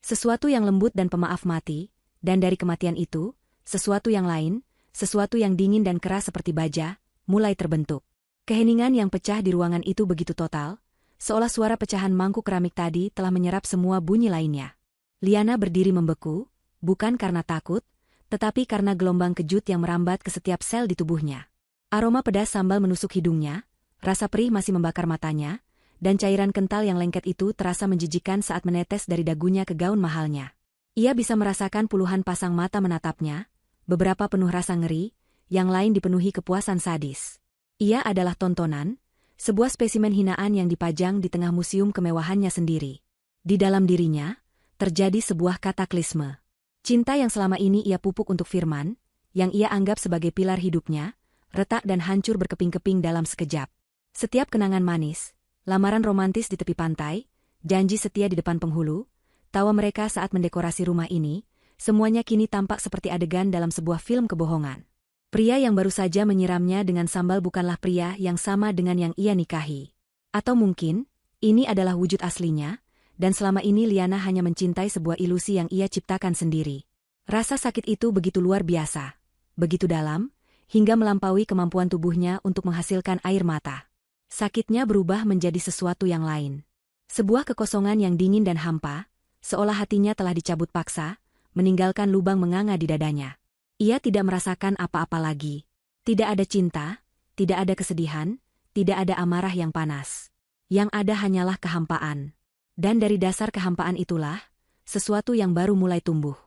Sesuatu yang lembut dan pemaaf mati, dan dari kematian itu, sesuatu yang lain, sesuatu yang dingin dan keras seperti baja, mulai terbentuk. Keheningan yang pecah di ruangan itu begitu total, seolah suara pecahan mangkuk keramik tadi telah menyerap semua bunyi lainnya. Liana berdiri membeku, bukan karena takut, tetapi karena gelombang kejut yang merambat ke setiap sel di tubuhnya. Aroma pedas sambal menusuk hidungnya, rasa perih masih membakar matanya, dan cairan kental yang lengket itu terasa menjijikan saat menetes dari dagunya ke gaun mahalnya. Ia bisa merasakan puluhan pasang mata menatapnya, beberapa penuh rasa ngeri, yang lain dipenuhi kepuasan sadis. Ia adalah tontonan, sebuah spesimen hinaan yang dipajang di tengah museum kemewahannya sendiri. Di dalam dirinya, terjadi sebuah kataklisme. Cinta yang selama ini ia pupuk untuk Firman, yang ia anggap sebagai pilar hidupnya, retak dan hancur berkeping-keping dalam sekejap. Setiap kenangan manis, lamaran romantis di tepi pantai, janji setia di depan penghulu, tawa mereka saat mendekorasi rumah ini, semuanya kini tampak seperti adegan dalam sebuah film kebohongan. Pria yang baru saja menyiramnya dengan sambal bukanlah pria yang sama dengan yang ia nikahi. Atau mungkin, ini adalah wujud aslinya, dan selama ini Liana hanya mencintai sebuah ilusi yang ia ciptakan sendiri. Rasa sakit itu begitu luar biasa, begitu dalam, hingga melampaui kemampuan tubuhnya untuk menghasilkan air mata. Sakitnya berubah menjadi sesuatu yang lain. Sebuah kekosongan yang dingin dan hampa, seolah hatinya telah dicabut paksa, meninggalkan lubang menganga di dadanya. Ia tidak merasakan apa-apa lagi. Tidak ada cinta, tidak ada kesedihan, tidak ada amarah yang panas. Yang ada hanyalah kehampaan. Dan dari dasar kehampaan itulah, sesuatu yang baru mulai tumbuh.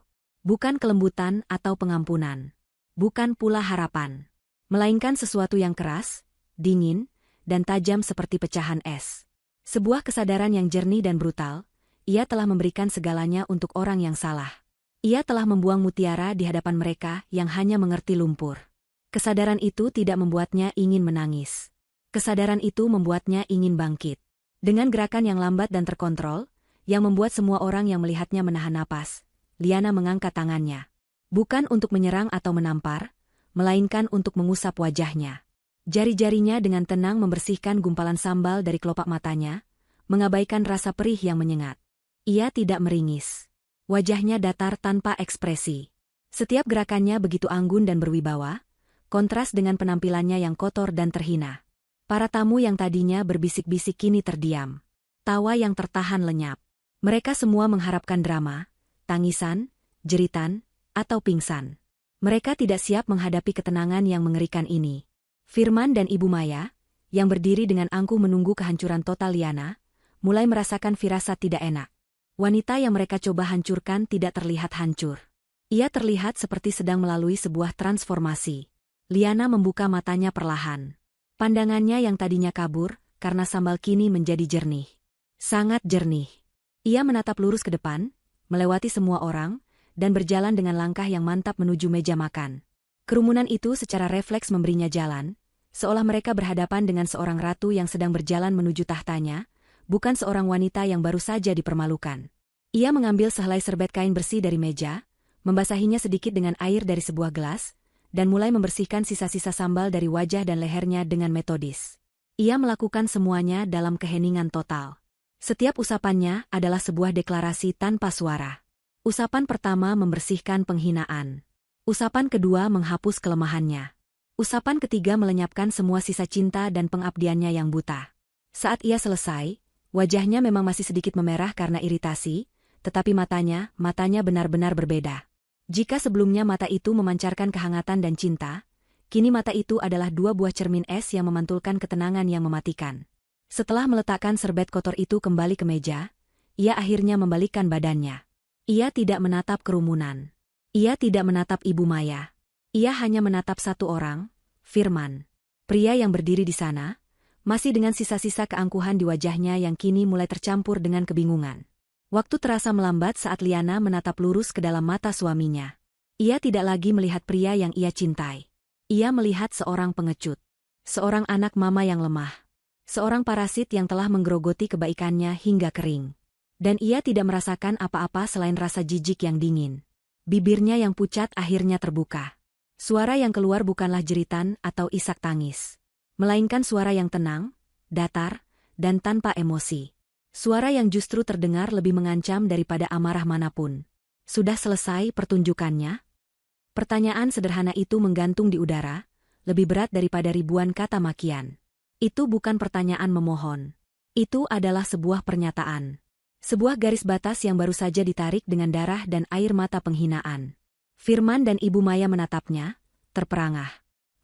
Bukan kelembutan atau pengampunan. Bukan pula harapan. Melainkan sesuatu yang keras, dingin, dan tajam seperti pecahan es. Sebuah kesadaran yang jernih dan brutal, ia telah memberikan segalanya untuk orang yang salah. Ia telah membuang mutiara di hadapan mereka yang hanya mengerti lumpur. Kesadaran itu tidak membuatnya ingin menangis. Kesadaran itu membuatnya ingin bangkit. Dengan gerakan yang lambat dan terkontrol, yang membuat semua orang yang melihatnya menahan napas, Liana mengangkat tangannya. Bukan untuk menyerang atau menampar, melainkan untuk mengusap wajahnya. Jari-jarinya dengan tenang membersihkan gumpalan sambal dari kelopak matanya, mengabaikan rasa perih yang menyengat. Ia tidak meringis. Wajahnya datar tanpa ekspresi. Setiap gerakannya begitu anggun dan berwibawa, kontras dengan penampilannya yang kotor dan terhina. Para tamu yang tadinya berbisik-bisik kini terdiam. Tawa yang tertahan lenyap. Mereka semua mengharapkan drama, tangisan, jeritan, atau pingsan. Mereka tidak siap menghadapi ketenangan yang mengerikan ini. Firman dan Ibu Maya, yang berdiri dengan angkuh menunggu kehancuran total Liana, mulai merasakan firasat tidak enak. Wanita yang mereka coba hancurkan tidak terlihat hancur. Ia terlihat seperti sedang melalui sebuah transformasi. Liana membuka matanya perlahan. Pandangannya yang tadinya kabur, karena sambal kini menjadi jernih. Sangat jernih. Ia menatap lurus ke depan, melewati semua orang, dan berjalan dengan langkah yang mantap menuju meja makan. Kerumunan itu secara refleks memberinya jalan, seolah mereka berhadapan dengan seorang ratu yang sedang berjalan menuju tahtanya, bukan seorang wanita yang baru saja dipermalukan. Ia mengambil sehelai serbet kain bersih dari meja, membasahinya sedikit dengan air dari sebuah gelas, dan mulai membersihkan sisa-sisa sambal dari wajah dan lehernya dengan metodis. Ia melakukan semuanya dalam keheningan total. Setiap usapannya adalah sebuah deklarasi tanpa suara. Usapan pertama membersihkan penghinaan. Usapan kedua menghapus kelemahannya. Usapan ketiga melenyapkan semua sisa cinta dan pengabdiannya yang buta. Saat ia selesai, wajahnya memang masih sedikit memerah karena iritasi, tetapi matanya benar-benar berbeda. Jika sebelumnya mata itu memancarkan kehangatan dan cinta, kini mata itu adalah dua buah cermin es yang memantulkan ketenangan yang mematikan. Setelah meletakkan serbet kotor itu kembali ke meja, ia akhirnya membalikkan badannya. Ia tidak menatap kerumunan. Ia tidak menatap Ibu Maya. Ia hanya menatap satu orang, Firman. Pria yang berdiri di sana, masih dengan sisa-sisa keangkuhan di wajahnya yang kini mulai tercampur dengan kebingungan. Waktu terasa melambat saat Liana menatap lurus ke dalam mata suaminya. Ia tidak lagi melihat pria yang ia cintai. Ia melihat seorang pengecut. Seorang anak mama yang lemah. Seorang parasit yang telah menggerogoti kebaikannya hingga kering. Dan ia tidak merasakan apa-apa selain rasa jijik yang dingin. Bibirnya yang pucat akhirnya terbuka. Suara yang keluar bukanlah jeritan atau isak tangis. Melainkan suara yang tenang, datar, dan tanpa emosi. Suara yang justru terdengar lebih mengancam daripada amarah manapun. Sudah selesai pertunjukannya? Pertanyaan sederhana itu menggantung di udara, lebih berat daripada ribuan kata makian. Itu bukan pertanyaan memohon. Itu adalah sebuah pernyataan. Sebuah garis batas yang baru saja ditarik dengan darah dan air mata penghinaan. Firman dan Ibu Maya menatapnya, terperangah.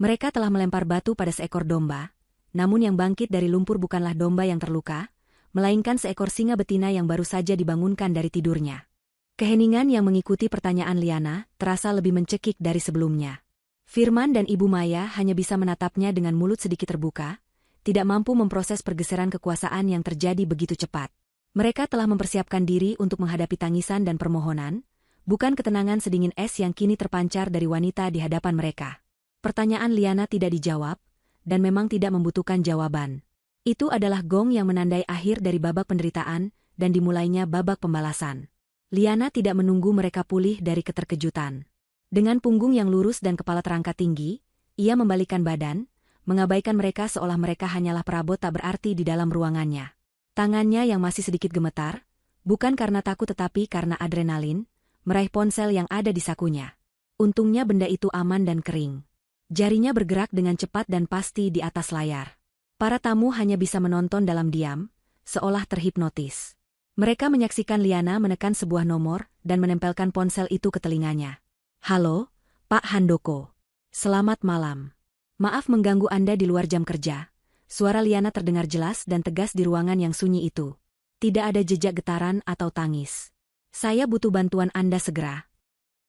Mereka telah melempar batu pada seekor domba, namun yang bangkit dari lumpur bukanlah domba yang terluka, melainkan seekor singa betina yang baru saja dibangunkan dari tidurnya. Keheningan yang mengikuti pertanyaan Liana terasa lebih mencekik dari sebelumnya. Firman dan Ibu Maya hanya bisa menatapnya dengan mulut sedikit terbuka, tidak mampu memproses pergeseran kekuasaan yang terjadi begitu cepat. Mereka telah mempersiapkan diri untuk menghadapi tangisan dan permohonan, bukan ketenangan sedingin es yang kini terpancar dari wanita di hadapan mereka. Pertanyaan Liana tidak dijawab, dan memang tidak membutuhkan jawaban. Itu adalah gong yang menandai akhir dari babak penderitaan, dan dimulainya babak pembalasan. Liana tidak menunggu mereka pulih dari keterkejutan. Dengan punggung yang lurus dan kepala terangkat tinggi, ia membalikkan badan, mengabaikan mereka seolah mereka hanyalah perabot tak berarti di dalam ruangannya. Tangannya yang masih sedikit gemetar, bukan karena takut tetapi karena adrenalin, meraih ponsel yang ada di sakunya. Untungnya benda itu aman dan kering. Jarinya bergerak dengan cepat dan pasti di atas layar. Para tamu hanya bisa menonton dalam diam, seolah terhipnotis. Mereka menyaksikan Liana menekan sebuah nomor dan menempelkan ponsel itu ke telinganya. "Halo, Pak Handoko. Selamat malam. Maaf mengganggu Anda di luar jam kerja." Suara Liana terdengar jelas dan tegas di ruangan yang sunyi itu. Tidak ada jejak getaran atau tangis. "Saya butuh bantuan Anda segera."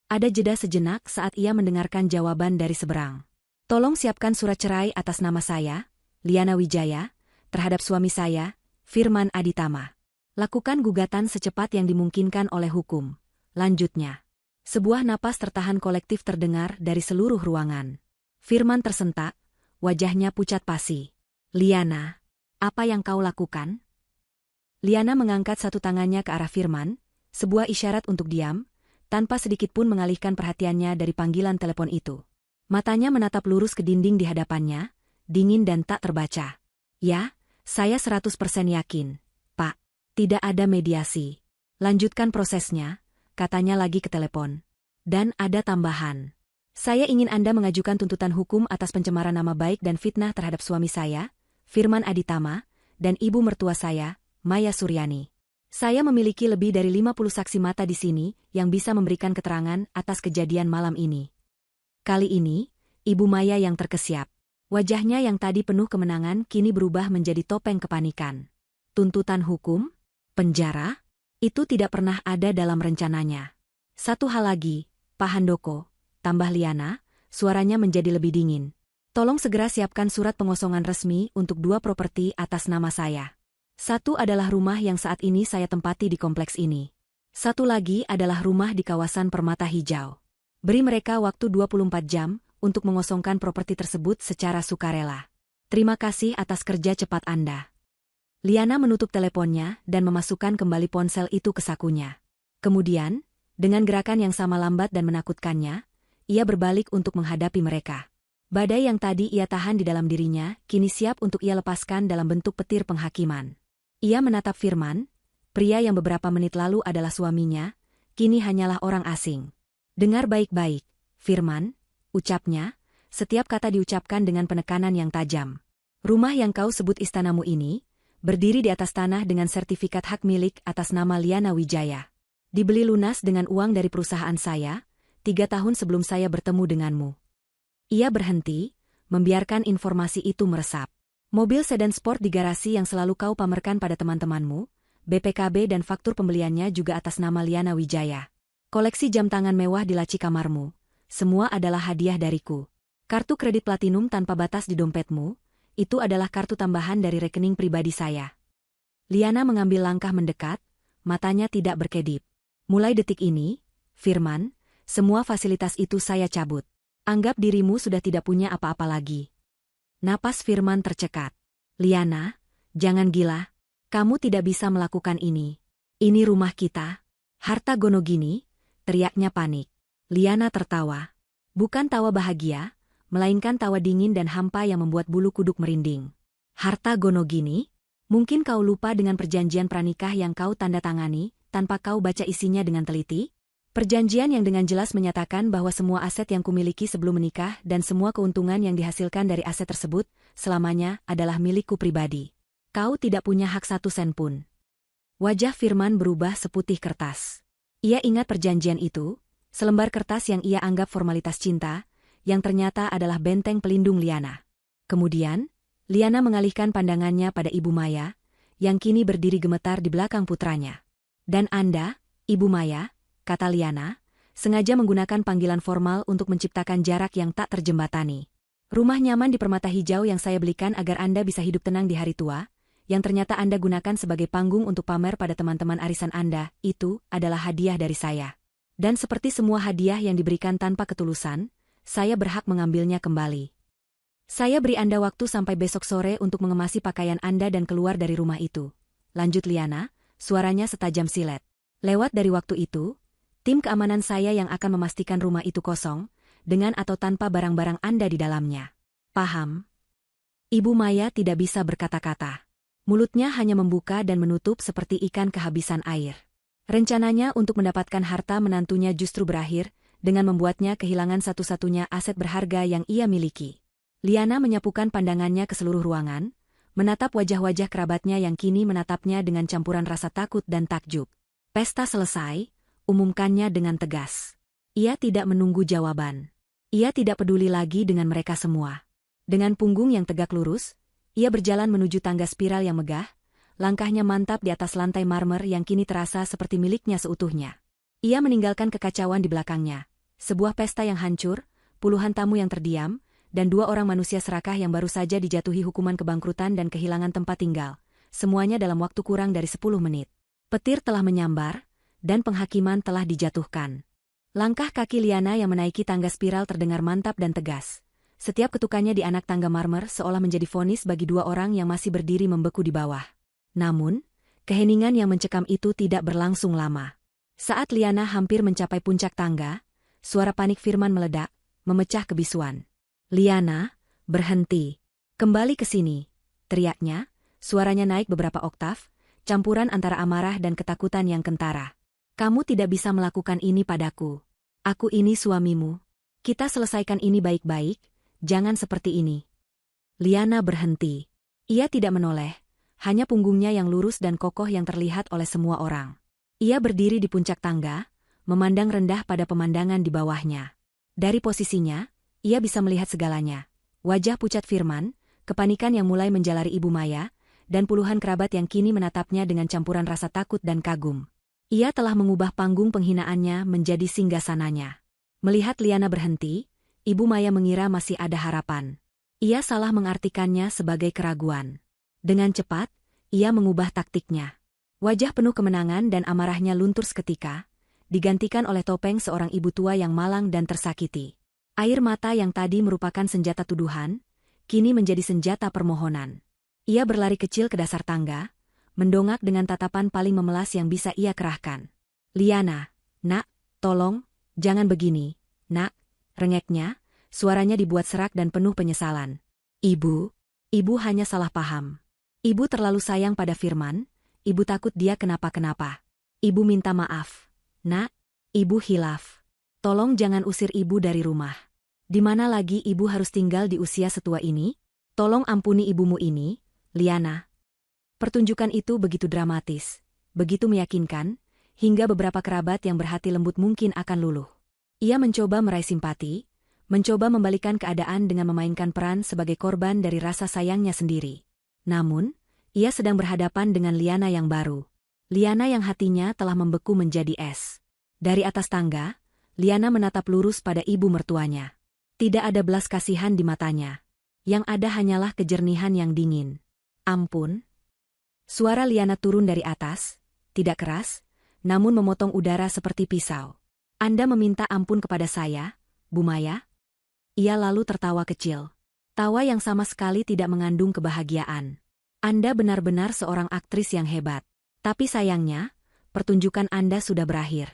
Ada jeda sejenak saat ia mendengarkan jawaban dari seberang. "Tolong siapkan surat cerai atas nama saya, Liana Wijaya, terhadap suami saya, Firman Aditama. Lakukan gugatan secepat yang dimungkinkan oleh hukum," lanjutnya. Sebuah napas tertahan kolektif terdengar dari seluruh ruangan. Firman tersentak, wajahnya pucat pasi. "Liana, apa yang kau lakukan?" Liana mengangkat satu tangannya ke arah Firman, sebuah isyarat untuk diam, tanpa sedikitpun mengalihkan perhatiannya dari panggilan telepon itu. Matanya menatap lurus ke dinding di hadapannya, dingin dan tak terbaca. "Ya, saya 100% yakin, Pak. Tidak ada mediasi. Lanjutkan prosesnya," katanya lagi ke telepon. "Dan ada tambahan. Saya ingin Anda mengajukan tuntutan hukum atas pencemaran nama baik dan fitnah terhadap suami saya, Firman Aditama, dan ibu mertua saya, Maya Suryani. Saya memiliki lebih dari 50 saksi mata di sini yang bisa memberikan keterangan atas kejadian malam ini." Kali ini, Ibu Maya yang terkesiap. Wajahnya yang tadi penuh kemenangan kini berubah menjadi topeng kepanikan. Tuntutan hukum? Penjara? Itu tidak pernah ada dalam rencananya. "Satu hal lagi, Pak Handoko," tambah Liana, suaranya menjadi lebih dingin. Tolong segera siapkan surat pengosongan resmi untuk 2 properti atas nama saya. Satu adalah rumah yang saat ini saya tempati di kompleks ini. Satu lagi adalah rumah di kawasan Permata Hijau. Beri mereka waktu 24 jam untuk mengosongkan properti tersebut secara sukarela. Terima kasih atas kerja cepat Anda. Liana menutup teleponnya dan memasukkan kembali ponsel itu ke sakunya. Kemudian, dengan gerakan yang sama lambat dan menakutkannya, ia berbalik untuk menghadapi mereka. Badai yang tadi ia tahan di dalam dirinya, kini siap untuk ia lepaskan dalam bentuk petir penghakiman. Ia menatap Firman, pria yang beberapa menit lalu adalah suaminya, kini hanyalah orang asing. Dengar baik-baik, Firman, ucapnya, setiap kata diucapkan dengan penekanan yang tajam. Rumah yang kau sebut istanamu ini, berdiri di atas tanah dengan sertifikat hak milik atas nama Liana Wijaya. Dibeli lunas dengan uang dari perusahaan saya, 3 tahun sebelum saya bertemu denganmu. Ia berhenti, membiarkan informasi itu meresap. Mobil sedan sport di garasi yang selalu kau pamerkan pada teman-temanmu, BPKB dan faktur pembeliannya juga atas nama Liana Wijaya. Koleksi jam tangan mewah di laci kamarmu, semua adalah hadiah dariku. Kartu kredit platinum tanpa batas di dompetmu, itu adalah kartu tambahan dari rekening pribadi saya. Liana mengambil langkah mendekat, matanya tidak berkedip. Mulai detik ini, Firman, semua fasilitas itu saya cabut. Anggap dirimu sudah tidak punya apa-apa lagi. Napas Firman tercekat. Liana, jangan gila. Kamu tidak bisa melakukan ini. Ini rumah kita. Harta Gonogini, teriaknya panik. Liana tertawa. Bukan tawa bahagia, melainkan tawa dingin dan hampa yang membuat bulu kuduk merinding. Harta Gonogini? Mungkin kau lupa dengan perjanjian pranikah yang kau tanda tangani, tanpa kau baca isinya dengan teliti? Perjanjian yang dengan jelas menyatakan bahwa semua aset yang kumiliki sebelum menikah dan semua keuntungan yang dihasilkan dari aset tersebut, selamanya adalah milikku pribadi. Kau tidak punya hak 1 sen pun. Wajah Firman berubah seputih kertas. Ia ingat perjanjian itu, selembar kertas yang ia anggap formalitas cinta, yang ternyata adalah benteng pelindung Liana. Kemudian, Liana mengalihkan pandangannya pada Ibu Maya, yang kini berdiri gemetar di belakang putranya. Dan Anda, Ibu Maya, kata Liana, sengaja menggunakan panggilan formal untuk menciptakan jarak yang tak terjembatani. Rumah nyaman di Permata Hijau yang saya belikan agar Anda bisa hidup tenang di hari tua, yang ternyata Anda gunakan sebagai panggung untuk pamer pada teman-teman arisan Anda, itu adalah hadiah dari saya. Dan seperti semua hadiah yang diberikan tanpa ketulusan, saya berhak mengambilnya kembali. Saya beri Anda waktu sampai besok sore untuk mengemasi pakaian Anda dan keluar dari rumah itu. Lanjut Liana, suaranya setajam silet. Lewat dari waktu itu, tim keamanan saya yang akan memastikan rumah itu kosong, dengan atau tanpa barang-barang Anda di dalamnya. Paham? Ibu Maya tidak bisa berkata-kata. Mulutnya hanya membuka dan menutup seperti ikan kehabisan air. Rencananya untuk mendapatkan harta menantunya justru berakhir, dengan membuatnya kehilangan satu-satunya aset berharga yang ia miliki. Liana menyapukan pandangannya ke seluruh ruangan, menatap wajah-wajah kerabatnya yang kini menatapnya dengan campuran rasa takut dan takjub. Pesta selesai, umumkannya dengan tegas. Ia tidak menunggu jawaban. Ia tidak peduli lagi dengan mereka semua. Dengan punggung yang tegak lurus, ia berjalan menuju tangga spiral yang megah, langkahnya mantap di atas lantai marmer yang kini terasa seperti miliknya seutuhnya. Ia meninggalkan kekacauan di belakangnya. Sebuah pesta yang hancur, puluhan tamu yang terdiam, dan 2 orang manusia serakah yang baru saja dijatuhi hukuman kebangkrutan dan kehilangan tempat tinggal. Semuanya dalam waktu kurang dari 10 menit. Petir telah menyambar, dan penghakiman telah dijatuhkan. Langkah kaki Liana yang menaiki tangga spiral terdengar mantap dan tegas. Setiap ketukannya di anak tangga marmer seolah menjadi vonis bagi 2 orang yang masih berdiri membeku di bawah. Namun, keheningan yang mencekam itu tidak berlangsung lama. Saat Liana hampir mencapai puncak tangga, suara panik Firman meledak, memecah kebisuan. Liana, berhenti. Kembali ke sini, teriaknya, suaranya naik beberapa oktav, campuran antara amarah dan ketakutan yang kentara. Kamu tidak bisa melakukan ini padaku. Aku ini suamimu. Kita selesaikan ini baik-baik, jangan seperti ini. Liana berhenti. Ia tidak menoleh, hanya punggungnya yang lurus dan kokoh yang terlihat oleh semua orang. Ia berdiri di puncak tangga, memandang rendah pada pemandangan di bawahnya. Dari posisinya, ia bisa melihat segalanya. Wajah pucat Firman, kepanikan yang mulai menjalari Ibu Maya, dan puluhan kerabat yang kini menatapnya dengan campuran rasa takut dan kagum. Ia telah mengubah panggung penghinaannya menjadi singgasananya. Melihat Liana berhenti, Ibu Maya mengira masih ada harapan. Ia salah mengartikannya sebagai keraguan. Dengan cepat, ia mengubah taktiknya. Wajah penuh kemenangan dan amarahnya luntur seketika, digantikan oleh topeng seorang ibu tua yang malang dan tersakiti. Air mata yang tadi merupakan senjata tuduhan, kini menjadi senjata permohonan. Ia berlari kecil ke dasar tangga, mendongak dengan tatapan paling memelas yang bisa ia kerahkan. "Liana, nak, tolong, jangan begini, nak," rengeknya, suaranya dibuat serak dan penuh penyesalan. "Ibu, ibu hanya salah paham. Ibu terlalu sayang pada Firman, ibu takut dia kenapa-kenapa. Ibu minta maaf. Nak, ibu hilaf. Tolong jangan usir ibu dari rumah. Di mana lagi ibu harus tinggal di usia setua ini? Tolong ampuni ibumu ini, Liana." Pertunjukan itu begitu dramatis, begitu meyakinkan, hingga beberapa kerabat yang berhati lembut mungkin akan luluh. Ia mencoba meraih simpati, mencoba membalikan keadaan dengan memainkan peran sebagai korban dari rasa sayangnya sendiri. Namun, ia sedang berhadapan dengan Liana yang baru. Liana yang hatinya telah membeku menjadi es. Dari atas tangga, Liana menatap lurus pada ibu mertuanya. Tidak ada belas kasihan di matanya. Yang ada hanyalah kejernihan yang dingin. "Ampun." Suara Liana turun dari atas, tidak keras, namun memotong udara seperti pisau. "Anda meminta ampun kepada saya, Bu Maya?" Ia lalu tertawa kecil. Tawa yang sama sekali tidak mengandung kebahagiaan. "Anda benar-benar seorang aktris yang hebat. Tapi sayangnya, pertunjukan Anda sudah berakhir."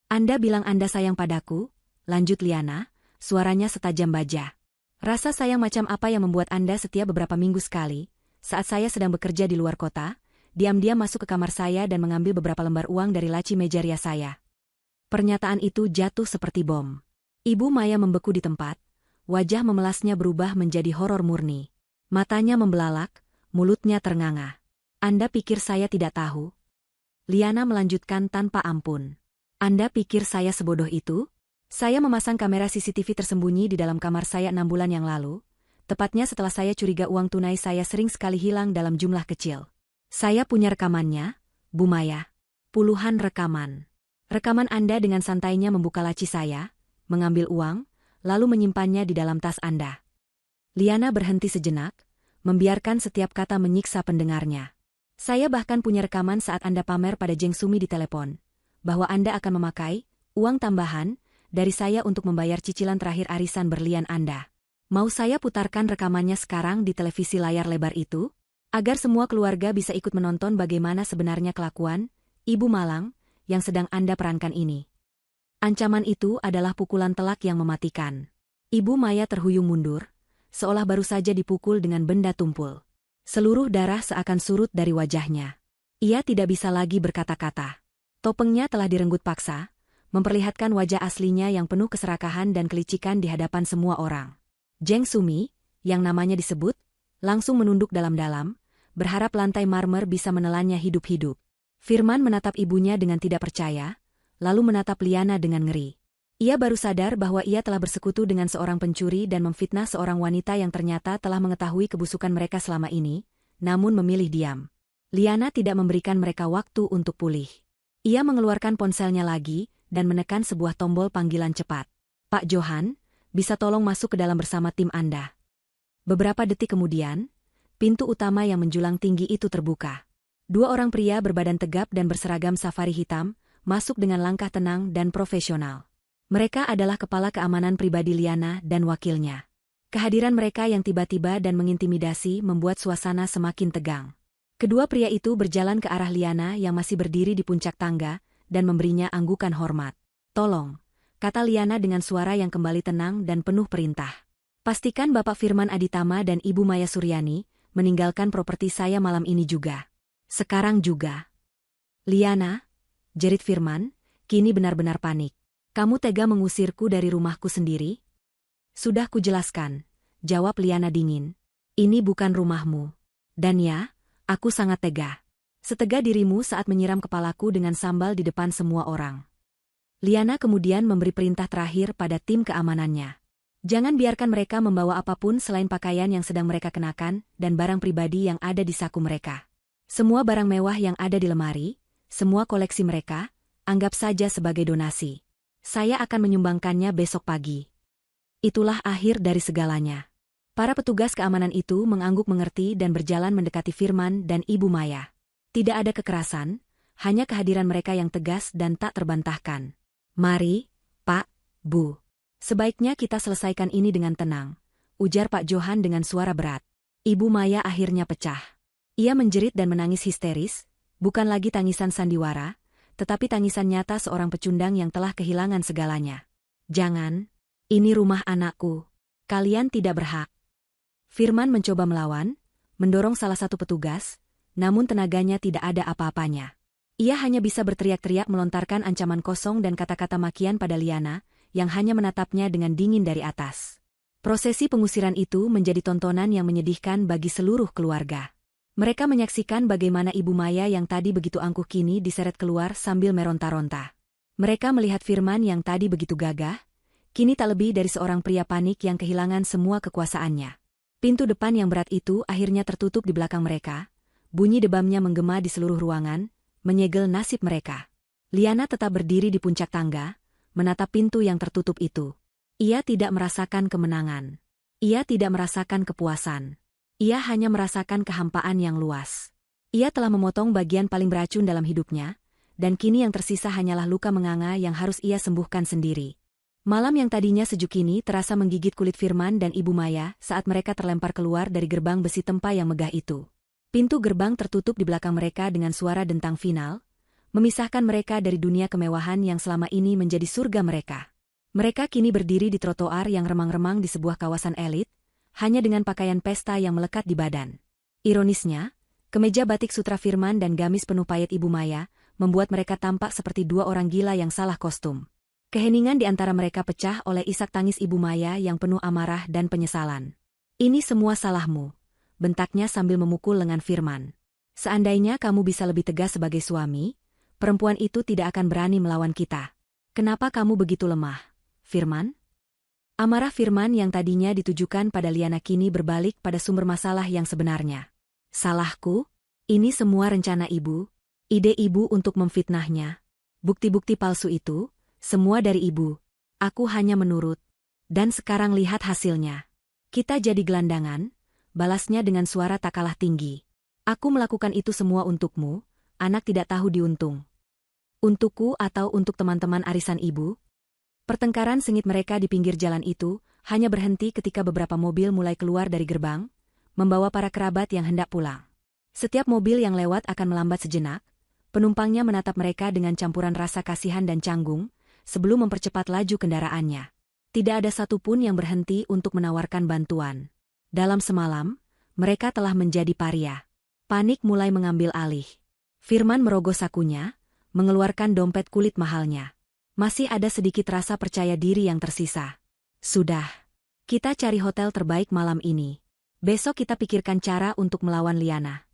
"Anda bilang Anda sayang padaku," lanjut Liana, suaranya setajam baja. "Rasa sayang macam apa yang membuat Anda setiap beberapa minggu sekali, saat saya sedang bekerja di luar kota, diam-diam masuk ke kamar saya dan mengambil beberapa lembar uang dari laci meja ria saya?" Pernyataan itu jatuh seperti bom. Ibu Maya membeku di tempat, wajah memelasnya berubah menjadi horor murni. Matanya membelalak, mulutnya ternganga. "Anda pikir saya tidak tahu?" Liana melanjutkan tanpa ampun. "Anda pikir saya sebodoh itu? Saya memasang kamera CCTV tersembunyi di dalam kamar saya 6 bulan yang lalu. Tepatnya setelah saya curiga uang tunai saya sering sekali hilang dalam jumlah kecil. Saya punya rekamannya, Bu Maya. Puluhan rekaman. Rekaman Anda dengan santainya membuka laci saya, mengambil uang, lalu menyimpannya di dalam tas Anda." Liana berhenti sejenak, membiarkan setiap kata menyiksa pendengarnya. "Saya bahkan punya rekaman saat Anda pamer pada Jeng Sumi di telepon, bahwa Anda akan memakai uang tambahan dari saya untuk membayar cicilan terakhir arisan berlian Anda. Mau saya putarkan rekamannya sekarang di televisi layar lebar itu? Agar semua keluarga bisa ikut menonton bagaimana sebenarnya kelakuan Ibu Malang yang sedang Anda perankan ini." Ancaman itu adalah pukulan telak yang mematikan. Ibu Maya terhuyung mundur, seolah baru saja dipukul dengan benda tumpul. Seluruh darah seakan surut dari wajahnya. Ia tidak bisa lagi berkata-kata. Topengnya telah direnggut paksa, memperlihatkan wajah aslinya yang penuh keserakahan dan kelicikan di hadapan semua orang. Jeng Sumi, yang namanya disebut, langsung menunduk dalam-dalam, berharap lantai marmer bisa menelannya hidup-hidup. Firman menatap ibunya dengan tidak percaya, lalu menatap Liana dengan ngeri. Ia baru sadar bahwa ia telah bersekutu dengan seorang pencuri dan memfitnah seorang wanita yang ternyata telah mengetahui kebusukan mereka selama ini, namun memilih diam. Liana tidak memberikan mereka waktu untuk pulih. Ia mengeluarkan ponselnya lagi dan menekan sebuah tombol panggilan cepat. "Pak Johan, bisa tolong masuk ke dalam bersama tim Anda." Beberapa detik kemudian, pintu utama yang menjulang tinggi itu terbuka. 2 orang pria berbadan tegap dan berseragam safari hitam, masuk dengan langkah tenang dan profesional. Mereka adalah kepala keamanan pribadi Liana dan wakilnya. Kehadiran mereka yang tiba-tiba dan mengintimidasi membuat suasana semakin tegang. Kedua pria itu berjalan ke arah Liana yang masih berdiri di puncak tangga, dan memberinya anggukan hormat. "Tolong," kata Liana dengan suara yang kembali tenang dan penuh perintah. "Pastikan Bapak Firman Aditama dan Ibu Maya Suryani meninggalkan properti saya malam ini juga. Sekarang juga." "Liana," jerit Firman, kini benar-benar panik. "Kamu tega mengusirku dari rumahku sendiri?" "Sudah kujelaskan," jawab Liana dingin. "Ini bukan rumahmu. Dan ya, aku sangat tega. Setega dirimu saat menyiram kepalaku dengan sambal di depan semua orang." Liana kemudian memberi perintah terakhir pada tim keamanannya. "Jangan biarkan mereka membawa apapun selain pakaian yang sedang mereka kenakan dan barang pribadi yang ada di saku mereka. Semua barang mewah yang ada di lemari, semua koleksi mereka, anggap saja sebagai donasi. Saya akan menyumbangkannya besok pagi." Itulah akhir dari segalanya. Para petugas keamanan itu mengangguk mengerti dan berjalan mendekati Firman dan Ibu Maya. Tidak ada kekerasan, hanya kehadiran mereka yang tegas dan tak terbantahkan. "Mari, Pak, Bu. Sebaiknya kita selesaikan ini dengan tenang," ujar Pak Johan dengan suara berat. Ibu Maya akhirnya pecah. Ia menjerit dan menangis histeris, bukan lagi tangisan sandiwara, tetapi tangisan nyata seorang pecundang yang telah kehilangan segalanya. "Jangan, ini rumah anakku. Kalian tidak berhak." Firman mencoba melawan, mendorong salah satu petugas, namun tenaganya tidak ada apa-apanya. Ia hanya bisa berteriak-teriak melontarkan ancaman kosong dan kata-kata makian pada Liana, yang hanya menatapnya dengan dingin dari atas. Prosesi pengusiran itu menjadi tontonan yang menyedihkan bagi seluruh keluarga. Mereka menyaksikan bagaimana Ibu Maya yang tadi begitu angkuh kini diseret keluar sambil meronta-ronta. Mereka melihat Firman yang tadi begitu gagah, kini tak lebih dari seorang pria panik yang kehilangan semua kekuasaannya. Pintu depan yang berat itu akhirnya tertutup di belakang mereka, bunyi debamnya menggema di seluruh ruangan, menyegel nasib mereka. Liana tetap berdiri di puncak tangga, menatap pintu yang tertutup itu. Ia tidak merasakan kemenangan. Ia tidak merasakan kepuasan. Ia hanya merasakan kehampaan yang luas. Ia telah memotong bagian paling beracun dalam hidupnya, dan kini yang tersisa hanyalah luka menganga yang harus ia sembuhkan sendiri. Malam yang tadinya sejuk ini terasa menggigit kulit Firman dan Ibu Maya saat mereka terlempar keluar dari gerbang besi tempa yang megah itu. Pintu gerbang tertutup di belakang mereka dengan suara dentang final, memisahkan mereka dari dunia kemewahan yang selama ini menjadi surga mereka. Mereka kini berdiri di trotoar yang remang-remang di sebuah kawasan elit, hanya dengan pakaian pesta yang melekat di badan. Ironisnya, kemeja batik sutra Firman dan gamis penuh payet Ibu Maya membuat mereka tampak seperti dua orang gila yang salah kostum. Keheningan di antara mereka pecah oleh isak tangis Ibu Maya yang penuh amarah dan penyesalan. "Ini semua salahmu," bentaknya sambil memukul lengan Firman. "Seandainya kamu bisa lebih tegas sebagai suami, perempuan itu tidak akan berani melawan kita. Kenapa kamu begitu lemah, Firman?" Amarah Firman yang tadinya ditujukan pada Liana kini berbalik pada sumber masalah yang sebenarnya. "Salahku? Ini semua rencana ibu? Ide ibu untuk memfitnahnya? Bukti-bukti palsu itu, semua dari ibu. Aku hanya menurut. Dan sekarang lihat hasilnya. Kita jadi gelandangan," balasnya dengan suara tak kalah tinggi. "Aku melakukan itu semua untukmu, anak tidak tahu diuntung. Untukku atau untuk teman-teman arisan ibu?" Pertengkaran sengit mereka di pinggir jalan itu hanya berhenti ketika beberapa mobil mulai keluar dari gerbang, membawa para kerabat yang hendak pulang. Setiap mobil yang lewat akan melambat sejenak, penumpangnya menatap mereka dengan campuran rasa kasihan dan canggung, sebelum mempercepat laju kendaraannya. Tidak ada satupun yang berhenti untuk menawarkan bantuan. Dalam semalam, mereka telah menjadi paria. Panik mulai mengambil alih. Firman merogoh sakunya, mengeluarkan dompet kulit mahalnya. Masih ada sedikit rasa percaya diri yang tersisa. "Sudah. Kita cari hotel terbaik malam ini. Besok kita pikirkan cara untuk melawan Liana."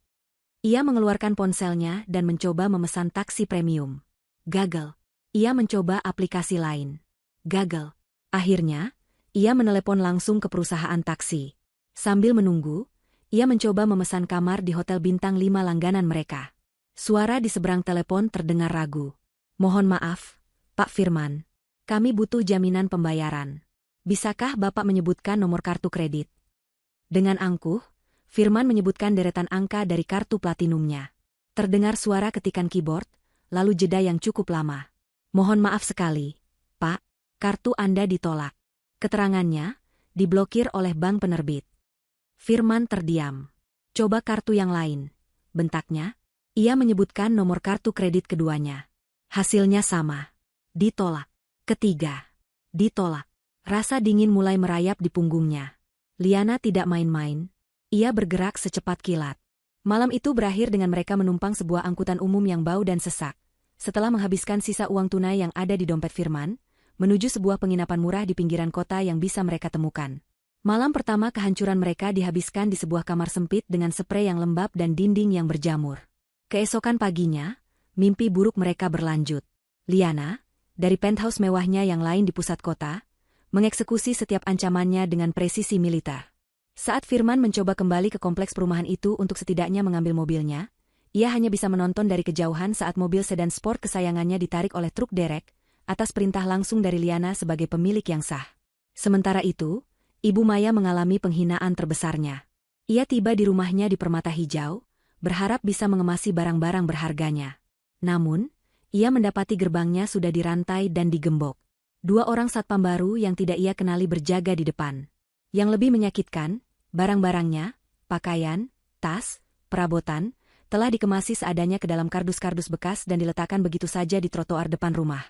Ia mengeluarkan ponselnya dan mencoba memesan taksi premium. Gagal. Ia mencoba aplikasi lain. Gagal. Akhirnya, ia menelepon langsung ke perusahaan taksi. Sambil menunggu, ia mencoba memesan kamar di hotel bintang 5 langganan mereka. Suara di seberang telepon terdengar ragu. "Mohon maaf, Pak Firman. Kami butuh jaminan pembayaran. Bisakah Bapak menyebutkan nomor kartu kredit?" Dengan angkuh, Firman menyebutkan deretan angka dari kartu platinumnya. Terdengar suara ketikan keyboard, lalu jeda yang cukup lama. "Mohon maaf sekali, Pak. Kartu Anda ditolak. Keterangannya, diblokir oleh bank penerbit." Firman terdiam. "Coba kartu yang lain," bentaknya. Ia menyebutkan nomor kartu kredit keduanya. Hasilnya sama. Ditolak. Ketiga. Ditolak. Rasa dingin mulai merayap di punggungnya. Liana tidak main-main. Ia bergerak secepat kilat. Malam itu berakhir dengan mereka menumpang sebuah angkutan umum yang bau dan sesak. Setelah menghabiskan sisa uang tunai yang ada di dompet Firman, menuju sebuah penginapan murah di pinggiran kota yang bisa mereka temukan. Malam pertama kehancuran mereka dihabiskan di sebuah kamar sempit dengan sprei yang lembab dan dinding yang berjamur. Keesokan paginya, mimpi buruk mereka berlanjut. Liana, dari penthouse mewahnya yang lain di pusat kota, mengeksekusi setiap ancamannya dengan presisi militer. Saat Firman mencoba kembali ke kompleks perumahan itu untuk setidaknya mengambil mobilnya, ia hanya bisa menonton dari kejauhan saat mobil sedan sport kesayangannya ditarik oleh truk derek, atas perintah langsung dari Liana sebagai pemilik yang sah. Sementara itu, Ibu Maya mengalami penghinaan terbesarnya. Ia tiba di rumahnya di Permata Hijau, berharap bisa mengemasi barang-barang berharganya. Namun, ia mendapati gerbangnya sudah dirantai dan digembok. 2 orang satpam baru yang tidak ia kenali berjaga di depan. Yang lebih menyakitkan, barang-barangnya, pakaian, tas, perabotan, telah dikemasi seadanya ke dalam kardus-kardus bekas dan diletakkan begitu saja di trotoar depan rumah.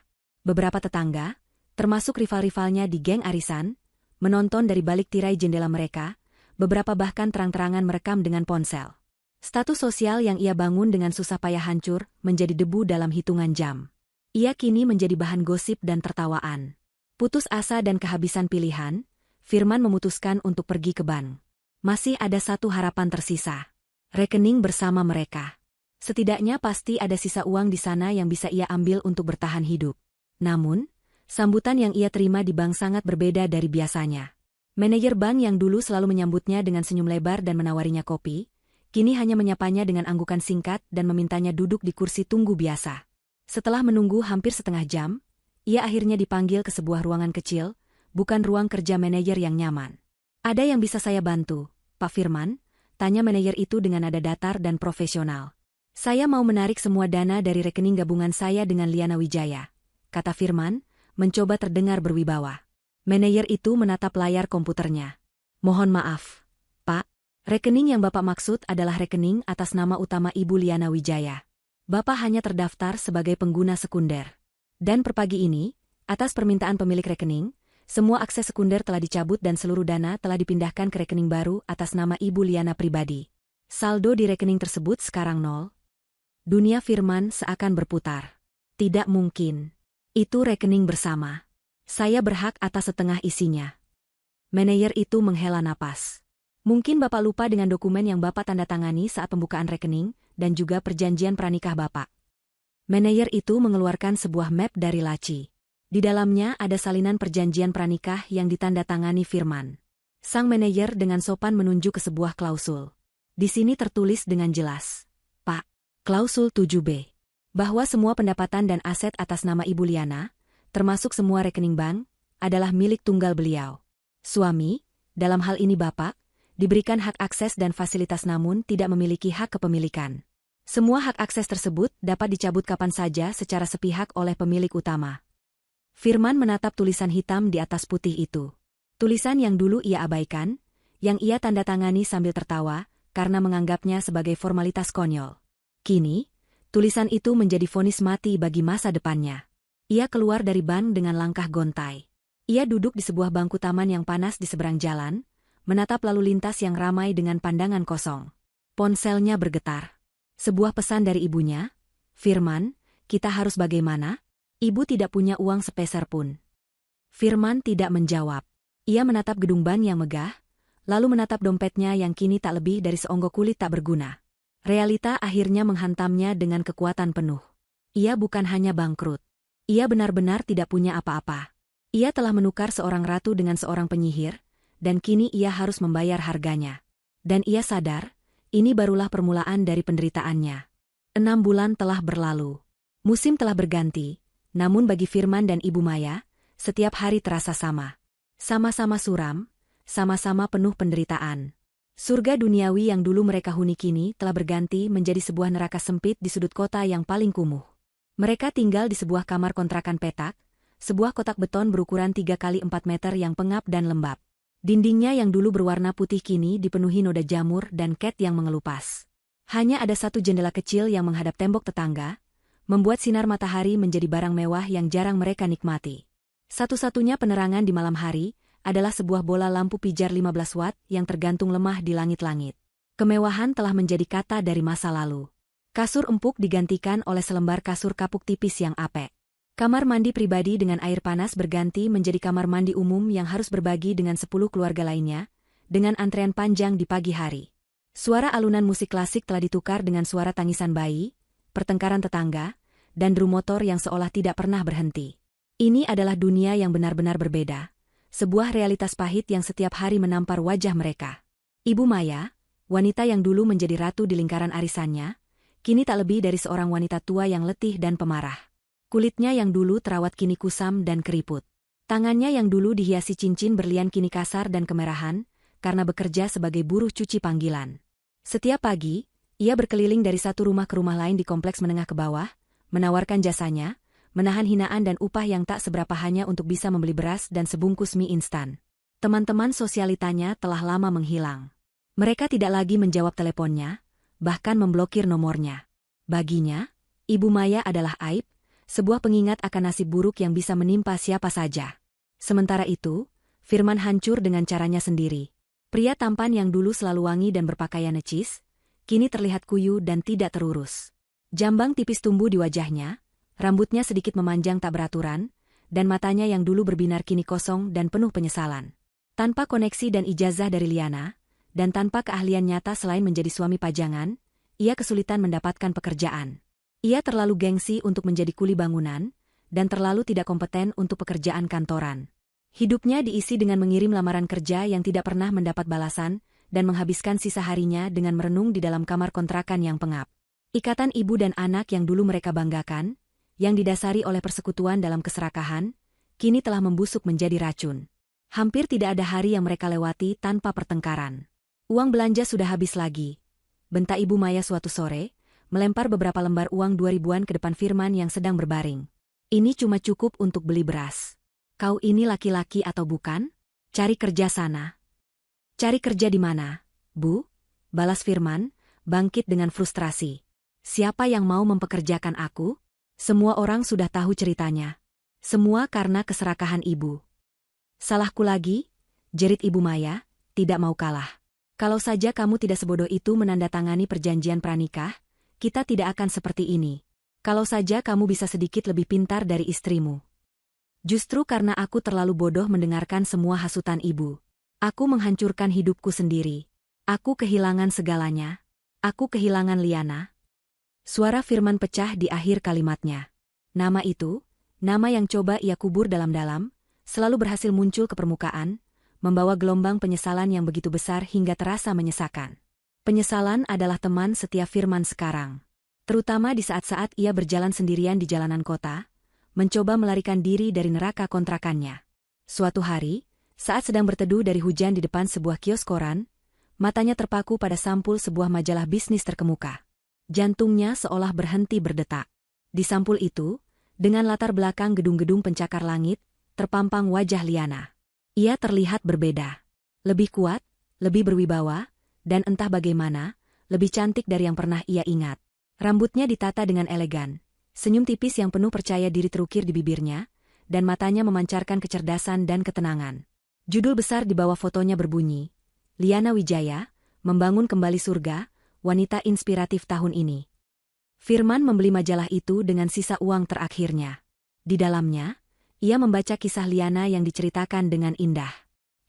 Beberapa tetangga, termasuk rival-rivalnya di geng arisan, menonton dari balik tirai jendela mereka, beberapa bahkan terang-terangan merekam dengan ponsel. Status sosial yang ia bangun dengan susah payah hancur menjadi debu dalam hitungan jam. Ia kini menjadi bahan gosip dan tertawaan. Putus asa dan kehabisan pilihan, Firman memutuskan untuk pergi ke bank. Masih ada satu harapan tersisa. Rekening bersama mereka. Setidaknya pasti ada sisa uang di sana yang bisa ia ambil untuk bertahan hidup. Namun, sambutan yang ia terima di bank sangat berbeda dari biasanya. Manajer bank yang dulu selalu menyambutnya dengan senyum lebar dan menawarinya kopi, kini hanya menyapanya dengan anggukan singkat dan memintanya duduk di kursi tunggu biasa. Setelah menunggu hampir setengah jam, ia akhirnya dipanggil ke sebuah ruangan kecil, bukan ruang kerja manajer yang nyaman. "Ada yang bisa saya bantu, Pak Firman?" tanya manajer itu dengan nada datar dan profesional. "Saya mau menarik semua dana dari rekening gabungan saya dengan Liana Wijaya," kata Firman, mencoba terdengar berwibawa. Manajer itu menatap layar komputernya. "Mohon maaf, Pak. Rekening yang Bapak maksud adalah rekening atas nama utama Ibu Liana Wijaya. Bapak hanya terdaftar sebagai pengguna sekunder. Dan per pagi ini, atas permintaan pemilik rekening, semua akses sekunder telah dicabut dan seluruh dana telah dipindahkan ke rekening baru atas nama Ibu Liana pribadi. Saldo di rekening tersebut sekarang 0. Dunia Firman seakan berputar. "Tidak mungkin. Itu rekening bersama. Saya berhak atas setengah isinya." Manajer itu menghela napas. "Mungkin Bapak lupa dengan dokumen yang Bapak tanda tangani saat pembukaan rekening, dan juga perjanjian pranikah Bapak." Manajer itu mengeluarkan sebuah map dari laci. Di dalamnya ada salinan perjanjian pranikah yang ditandatangani Firman. Sang manajer dengan sopan menunjuk ke sebuah klausul. Di sini tertulis dengan jelas, "Pak, klausul 7B. Bahwa semua pendapatan dan aset atas nama Ibu Liana, termasuk semua rekening bank, adalah milik tunggal beliau. Suami, dalam hal ini Bapak, diberikan hak akses dan fasilitas namun tidak memiliki hak kepemilikan. Semua hak akses tersebut dapat dicabut kapan saja secara sepihak oleh pemilik utama." Firman menatap tulisan hitam di atas putih itu. Tulisan yang dulu ia abaikan, yang ia tanda tangani sambil tertawa, karena menganggapnya sebagai formalitas konyol. Kini, tulisan itu menjadi vonis mati bagi masa depannya. Ia keluar dari bank dengan langkah gontai. Ia duduk di sebuah bangku taman yang panas di seberang jalan, menatap lalu lintas yang ramai dengan pandangan kosong. Ponselnya bergetar. Sebuah pesan dari ibunya, "Firman, kita harus bagaimana? Ibu tidak punya uang sepeser pun." Firman tidak menjawab. Ia menatap gedung bank yang megah, lalu menatap dompetnya yang kini tak lebih dari seonggok kulit tak berguna. Realita akhirnya menghantamnya dengan kekuatan penuh. Ia bukan hanya bangkrut. Ia benar-benar tidak punya apa-apa. Ia telah menukar seorang ratu dengan seorang penyihir, dan kini ia harus membayar harganya. Dan ia sadar, ini barulah permulaan dari penderitaannya. 6 bulan telah berlalu. Musim telah berganti, namun bagi Firman dan Ibu Maya, setiap hari terasa sama. Sama-sama suram, sama-sama penuh penderitaan. Surga duniawi yang dulu mereka huni kini telah berganti menjadi sebuah neraka sempit di sudut kota yang paling kumuh. Mereka tinggal di sebuah kamar kontrakan petak, sebuah kotak beton berukuran 3 kali 4 meter yang pengap dan lembab. Dindingnya yang dulu berwarna putih kini dipenuhi noda jamur dan cat yang mengelupas. Hanya ada satu jendela kecil yang menghadap tembok tetangga, membuat sinar matahari menjadi barang mewah yang jarang mereka nikmati. Satu-satunya penerangan di malam hari adalah sebuah bola lampu pijar 15 watt yang tergantung lemah di langit-langit. Kemewahan telah menjadi kata dari masa lalu. Kasur empuk digantikan oleh selembar kasur kapuk tipis yang apek. Kamar mandi pribadi dengan air panas berganti menjadi kamar mandi umum yang harus berbagi dengan 10 keluarga lainnya, dengan antrean panjang di pagi hari. Suara alunan musik klasik telah ditukar dengan suara tangisan bayi, pertengkaran tetangga, dan drum motor yang seolah tidak pernah berhenti. Ini adalah dunia yang benar-benar berbeda, sebuah realitas pahit yang setiap hari menampar wajah mereka. Ibu Maya, wanita yang dulu menjadi ratu di lingkaran arisannya, kini tak lebih dari seorang wanita tua yang letih dan pemarah. Kulitnya yang dulu terawat kini kusam dan keriput. Tangannya yang dulu dihiasi cincin berlian kini kasar dan kemerahan, karena bekerja sebagai buruh cuci panggilan. Setiap pagi, ia berkeliling dari satu rumah ke rumah lain di kompleks menengah ke bawah, menawarkan jasanya, menahan hinaan dan upah yang tak seberapa hanya untuk bisa membeli beras dan sebungkus mie instan. Teman-teman sosialitanya telah lama menghilang. Mereka tidak lagi menjawab teleponnya, bahkan memblokir nomornya. Baginya, Ibu Maya adalah aib, sebuah pengingat akan nasib buruk yang bisa menimpa siapa saja. Sementara itu, Firman hancur dengan caranya sendiri. Pria tampan yang dulu selalu wangi dan berpakaian necis, kini terlihat kuyu dan tidak terurus. Jambang tipis tumbuh di wajahnya, rambutnya sedikit memanjang tak beraturan, dan matanya yang dulu berbinar kini kosong dan penuh penyesalan. Tanpa koneksi dan ijazah dari Liana, dan tanpa keahlian nyata selain menjadi suami pajangan, ia kesulitan mendapatkan pekerjaan. Ia terlalu gengsi untuk menjadi kuli bangunan, dan terlalu tidak kompeten untuk pekerjaan kantoran. Hidupnya diisi dengan mengirim lamaran kerja yang tidak pernah mendapat balasan, dan menghabiskan sisa harinya dengan merenung di dalam kamar kontrakan yang pengap. Ikatan ibu dan anak yang dulu mereka banggakan, yang didasari oleh persekutuan dalam keserakahan, kini telah membusuk menjadi racun. Hampir tidak ada hari yang mereka lewati tanpa pertengkaran. Uang belanja sudah habis lagi, bentak Ibu Maya suatu sore, melempar beberapa lembar uang 2.000-an ke depan Firman yang sedang berbaring. Ini cuma cukup untuk beli beras. Kau ini laki-laki atau bukan? Cari kerja sana. Cari kerja di mana, Bu? Balas Firman, bangkit dengan frustrasi. Siapa yang mau mempekerjakan aku? Semua orang sudah tahu ceritanya. Semua karena keserakahan ibu. Salahku lagi? Jerit Ibu Maya, tidak mau kalah. Kalau saja kamu tidak sebodoh itu menandatangani perjanjian pranikah, kita tidak akan seperti ini. Kalau saja kamu bisa sedikit lebih pintar dari istrimu. Justru karena aku terlalu bodoh mendengarkan semua hasutan ibu. Aku menghancurkan hidupku sendiri. Aku kehilangan segalanya. Aku kehilangan Liana. Suara Firman pecah di akhir kalimatnya. Nama itu, nama yang coba ia kubur dalam-dalam, selalu berhasil muncul ke permukaan, membawa gelombang penyesalan yang begitu besar hingga terasa menyesakan. Penyesalan adalah teman setia Firman sekarang. Terutama di saat-saat ia berjalan sendirian di jalanan kota, mencoba melarikan diri dari neraka kontrakannya. Suatu hari, saat sedang berteduh dari hujan di depan sebuah kios koran, matanya terpaku pada sampul sebuah majalah bisnis terkemuka. Jantungnya seolah berhenti berdetak. Di sampul itu, dengan latar belakang gedung-gedung pencakar langit, terpampang wajah Liana. Ia terlihat berbeda. Lebih kuat, lebih berwibawa, dan entah bagaimana, lebih cantik dari yang pernah ia ingat. Rambutnya ditata dengan elegan, senyum tipis yang penuh percaya diri terukir di bibirnya, dan matanya memancarkan kecerdasan dan ketenangan. Judul besar di bawah fotonya berbunyi, Liana Wijaya, Membangun Kembali Surga, Wanita Inspiratif Tahun Ini. Firman membeli majalah itu dengan sisa uang terakhirnya. Di dalamnya, ia membaca kisah Liana yang diceritakan dengan indah.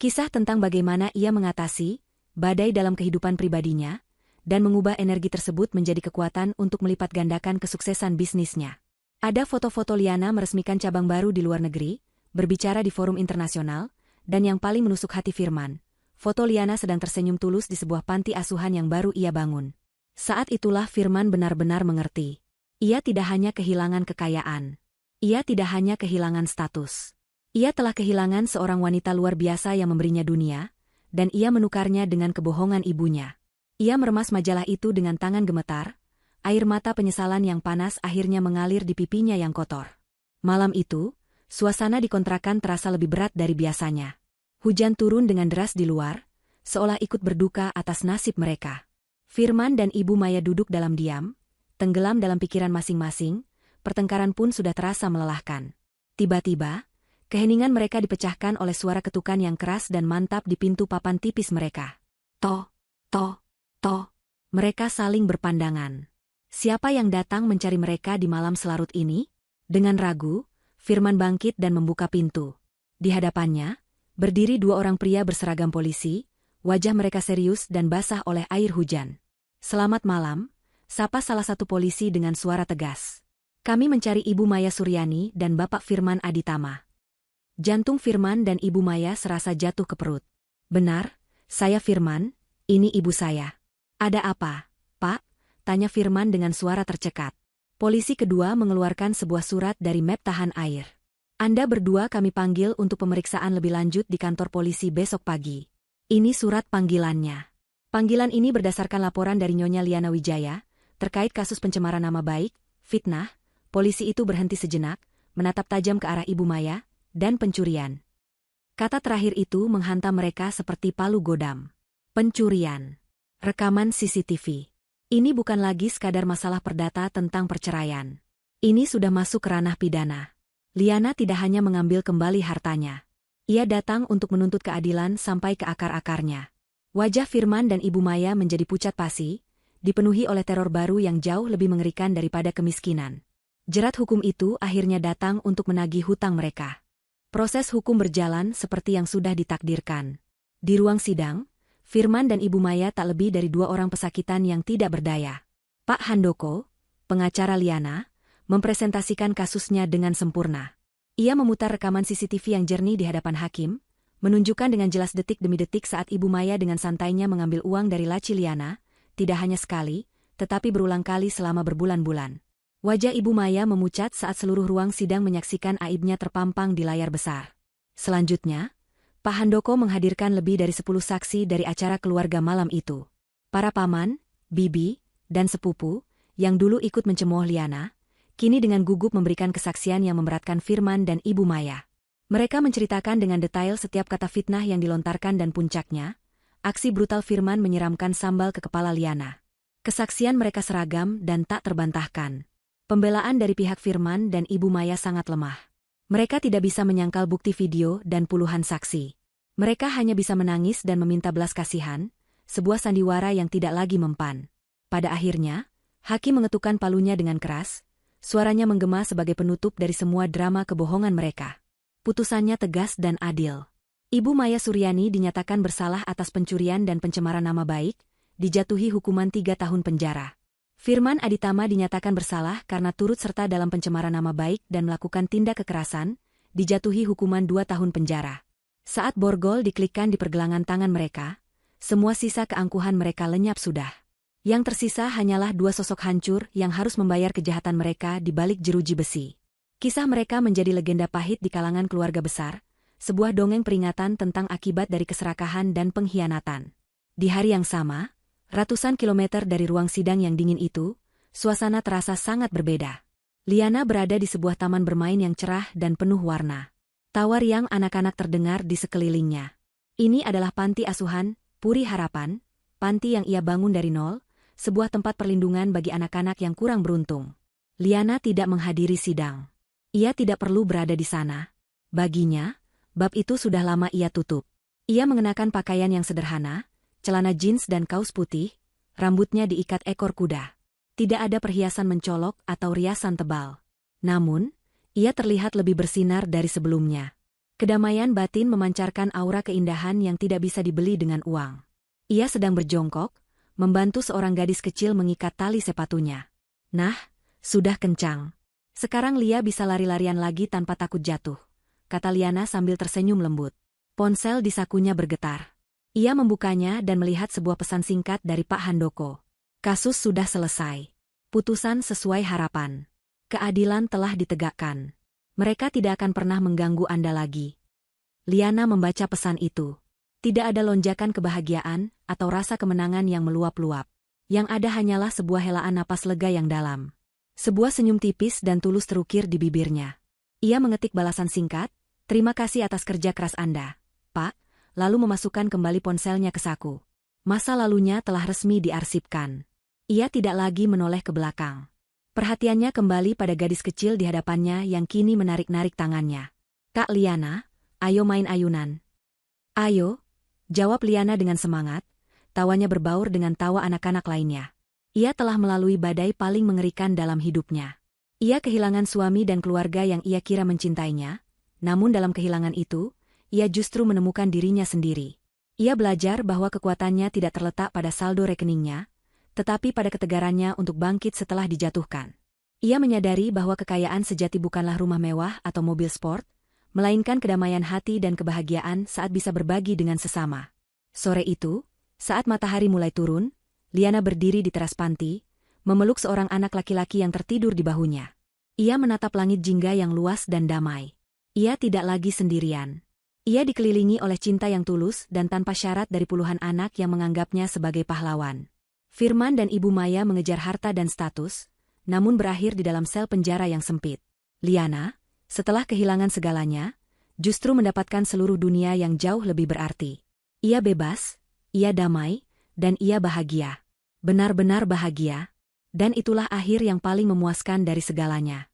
Kisah tentang bagaimana ia mengatasi badai dalam kehidupan pribadinya, dan mengubah energi tersebut menjadi kekuatan untuk melipat gandakan kesuksesan bisnisnya. Ada foto-foto Liana meresmikan cabang baru di luar negeri, berbicara di forum internasional, dan yang paling menusuk hati Firman, foto Liana sedang tersenyum tulus di sebuah panti asuhan yang baru ia bangun. Saat itulah Firman benar-benar mengerti. Ia tidak hanya kehilangan kekayaan. Ia tidak hanya kehilangan status. Ia telah kehilangan seorang wanita luar biasa yang memberinya dunia, dan ia menukarnya dengan kebohongan ibunya. Ia meremas majalah itu dengan tangan gemetar, air mata penyesalan yang panas akhirnya mengalir di pipinya yang kotor. Malam itu, suasana di kontrakan terasa lebih berat dari biasanya. Hujan turun dengan deras di luar, seolah ikut berduka atas nasib mereka. Firman dan Ibu Maya duduk dalam diam, tenggelam dalam pikiran masing-masing, pertengkaran pun sudah terasa melelahkan. Tiba-tiba, keheningan mereka dipecahkan oleh suara ketukan yang keras dan mantap di pintu papan tipis mereka. Toh. Mereka saling berpandangan. Siapa yang datang mencari mereka di malam selarut ini? Dengan ragu, Firman bangkit dan membuka pintu. Di hadapannya, berdiri dua orang pria berseragam polisi, wajah mereka serius dan basah oleh air hujan. Selamat malam, sapa salah satu polisi dengan suara tegas. Kami mencari Ibu Maya Suryani dan Bapak Firman Aditama. Jantung Firman dan Ibu Maya serasa jatuh ke perut. Benar, saya Firman, ini ibu saya. Ada apa, Pak? Tanya Firman dengan suara tercekat. Polisi kedua mengeluarkan sebuah surat dari map tahan air. Anda berdua kami panggil untuk pemeriksaan lebih lanjut di kantor polisi besok pagi. Ini surat panggilannya. Panggilan ini berdasarkan laporan dari Nyonya Liana Wijaya, terkait kasus pencemaran nama baik, fitnah. Polisi itu berhenti sejenak, menatap tajam ke arah Ibu Maya, dan pencurian. Kata terakhir itu menghantam mereka seperti palu godam. Pencurian. Rekaman CCTV. Ini bukan lagi sekadar masalah perdata tentang perceraian. Ini sudah masuk ke ranah pidana. Liana tidak hanya mengambil kembali hartanya. Ia datang untuk menuntut keadilan sampai ke akar-akarnya. Wajah Firman dan Ibu Maya menjadi pucat pasi, dipenuhi oleh teror baru yang jauh lebih mengerikan daripada kemiskinan. Jerat hukum itu akhirnya datang untuk menagih hutang mereka. Proses hukum berjalan seperti yang sudah ditakdirkan. Di ruang sidang, Firman dan Ibu Maya tak lebih dari dua orang pesakitan yang tidak berdaya. Pak Handoko, pengacara Liana, mempresentasikan kasusnya dengan sempurna. Ia memutar rekaman CCTV yang jernih di hadapan hakim, menunjukkan dengan jelas detik demi detik saat Ibu Maya dengan santainya mengambil uang dari laci Liana, tidak hanya sekali, tetapi berulang kali selama berbulan-bulan. Wajah Ibu Maya memucat saat seluruh ruang sidang menyaksikan aibnya terpampang di layar besar. Selanjutnya, Pak Handoko menghadirkan lebih dari 10 saksi dari acara keluarga malam itu. Para paman, bibi, dan sepupu, yang dulu ikut mencemooh Liana, kini dengan gugup memberikan kesaksian yang memberatkan Firman dan Ibu Maya. Mereka menceritakan dengan detail setiap kata fitnah yang dilontarkan dan puncaknya, aksi brutal Firman menyiramkan sambal ke kepala Liana. Kesaksian mereka seragam dan tak terbantahkan. Pembelaan dari pihak Firman dan Ibu Maya sangat lemah. Mereka tidak bisa menyangkal bukti video dan puluhan saksi. Mereka hanya bisa menangis dan meminta belas kasihan, sebuah sandiwara yang tidak lagi mempan. Pada akhirnya, hakim mengetukkan palunya dengan keras. Suaranya menggema sebagai penutup dari semua drama kebohongan mereka. Putusannya tegas dan adil. Ibu Maya Suryani dinyatakan bersalah atas pencurian dan pencemaran nama baik, dijatuhi hukuman 3 tahun penjara. Firman Aditama dinyatakan bersalah karena turut serta dalam pencemaran nama baik dan melakukan tindak kekerasan, dijatuhi hukuman 2 tahun penjara. Saat borgol diklikkan di pergelangan tangan mereka, semua sisa keangkuhan mereka lenyap sudah. Yang tersisa hanyalah 2 sosok hancur yang harus membayar kejahatan mereka di balik jeruji besi. Kisah mereka menjadi legenda pahit di kalangan keluarga besar, sebuah dongeng peringatan tentang akibat dari keserakahan dan pengkhianatan. Di hari yang sama, ratusan kilometer dari ruang sidang yang dingin itu, suasana terasa sangat berbeda. Liana berada di sebuah taman bermain yang cerah dan penuh warna. Tawa riang anak-anak terdengar di sekelilingnya. Ini adalah panti asuhan, Puri Harapan, panti yang ia bangun dari nol, sebuah tempat perlindungan bagi anak-anak yang kurang beruntung. Liana tidak menghadiri sidang. Ia tidak perlu berada di sana. Baginya, bab itu sudah lama ia tutup. Ia mengenakan pakaian yang sederhana, celana jeans dan kaos putih, rambutnya diikat ekor kuda. Tidak ada perhiasan mencolok atau riasan tebal. Namun, ia terlihat lebih bersinar dari sebelumnya. Kedamaian batin memancarkan aura keindahan yang tidak bisa dibeli dengan uang. Ia sedang berjongkok, membantu seorang gadis kecil mengikat tali sepatunya. Nah, sudah kencang. Sekarang Lia bisa lari-larian lagi tanpa takut jatuh, kata Liana sambil tersenyum lembut. Ponsel di sakunya bergetar. Ia membukanya dan melihat sebuah pesan singkat dari Pak Handoko. Kasus sudah selesai. Putusan sesuai harapan. Keadilan telah ditegakkan. Mereka tidak akan pernah mengganggu Anda lagi. Liana membaca pesan itu. Tidak ada lonjakan kebahagiaan atau rasa kemenangan yang meluap-luap. Yang ada hanyalah sebuah helaan napas lega yang dalam. Sebuah senyum tipis dan tulus terukir di bibirnya. Ia mengetik balasan singkat, "Terima kasih atas kerja keras Anda, Pak," lalu memasukkan kembali ponselnya ke saku. Masa lalunya telah resmi diarsipkan. Ia tidak lagi menoleh ke belakang. Perhatiannya kembali pada gadis kecil di hadapannya yang kini menarik-narik tangannya. "Kak Liana, ayo main ayunan." "Ayo," jawab Liana dengan semangat, tawanya berbaur dengan tawa anak-anak lainnya. Ia telah melalui badai paling mengerikan dalam hidupnya. Ia kehilangan suami dan keluarga yang ia kira mencintainya, namun dalam kehilangan itu, ia justru menemukan dirinya sendiri. Ia belajar bahwa kekuatannya tidak terletak pada saldo rekeningnya, tetapi pada ketegarannya untuk bangkit setelah dijatuhkan. Ia menyadari bahwa kekayaan sejati bukanlah rumah mewah atau mobil sport, melainkan kedamaian hati dan kebahagiaan saat bisa berbagi dengan sesama. Sore itu, saat matahari mulai turun, Liana berdiri di teras panti, memeluk seorang anak laki-laki yang tertidur di bahunya. Ia menatap langit jingga yang luas dan damai. Ia tidak lagi sendirian. Ia dikelilingi oleh cinta yang tulus dan tanpa syarat dari puluhan anak yang menganggapnya sebagai pahlawan. Firman dan Ibu Maya mengejar harta dan status, namun berakhir di dalam sel penjara yang sempit. Liana, setelah kehilangan segalanya, justru mendapatkan seluruh dunia yang jauh lebih berarti. Ia bebas, ia damai, dan ia bahagia. Benar-benar bahagia. Dan itulah akhir yang paling memuaskan dari segalanya.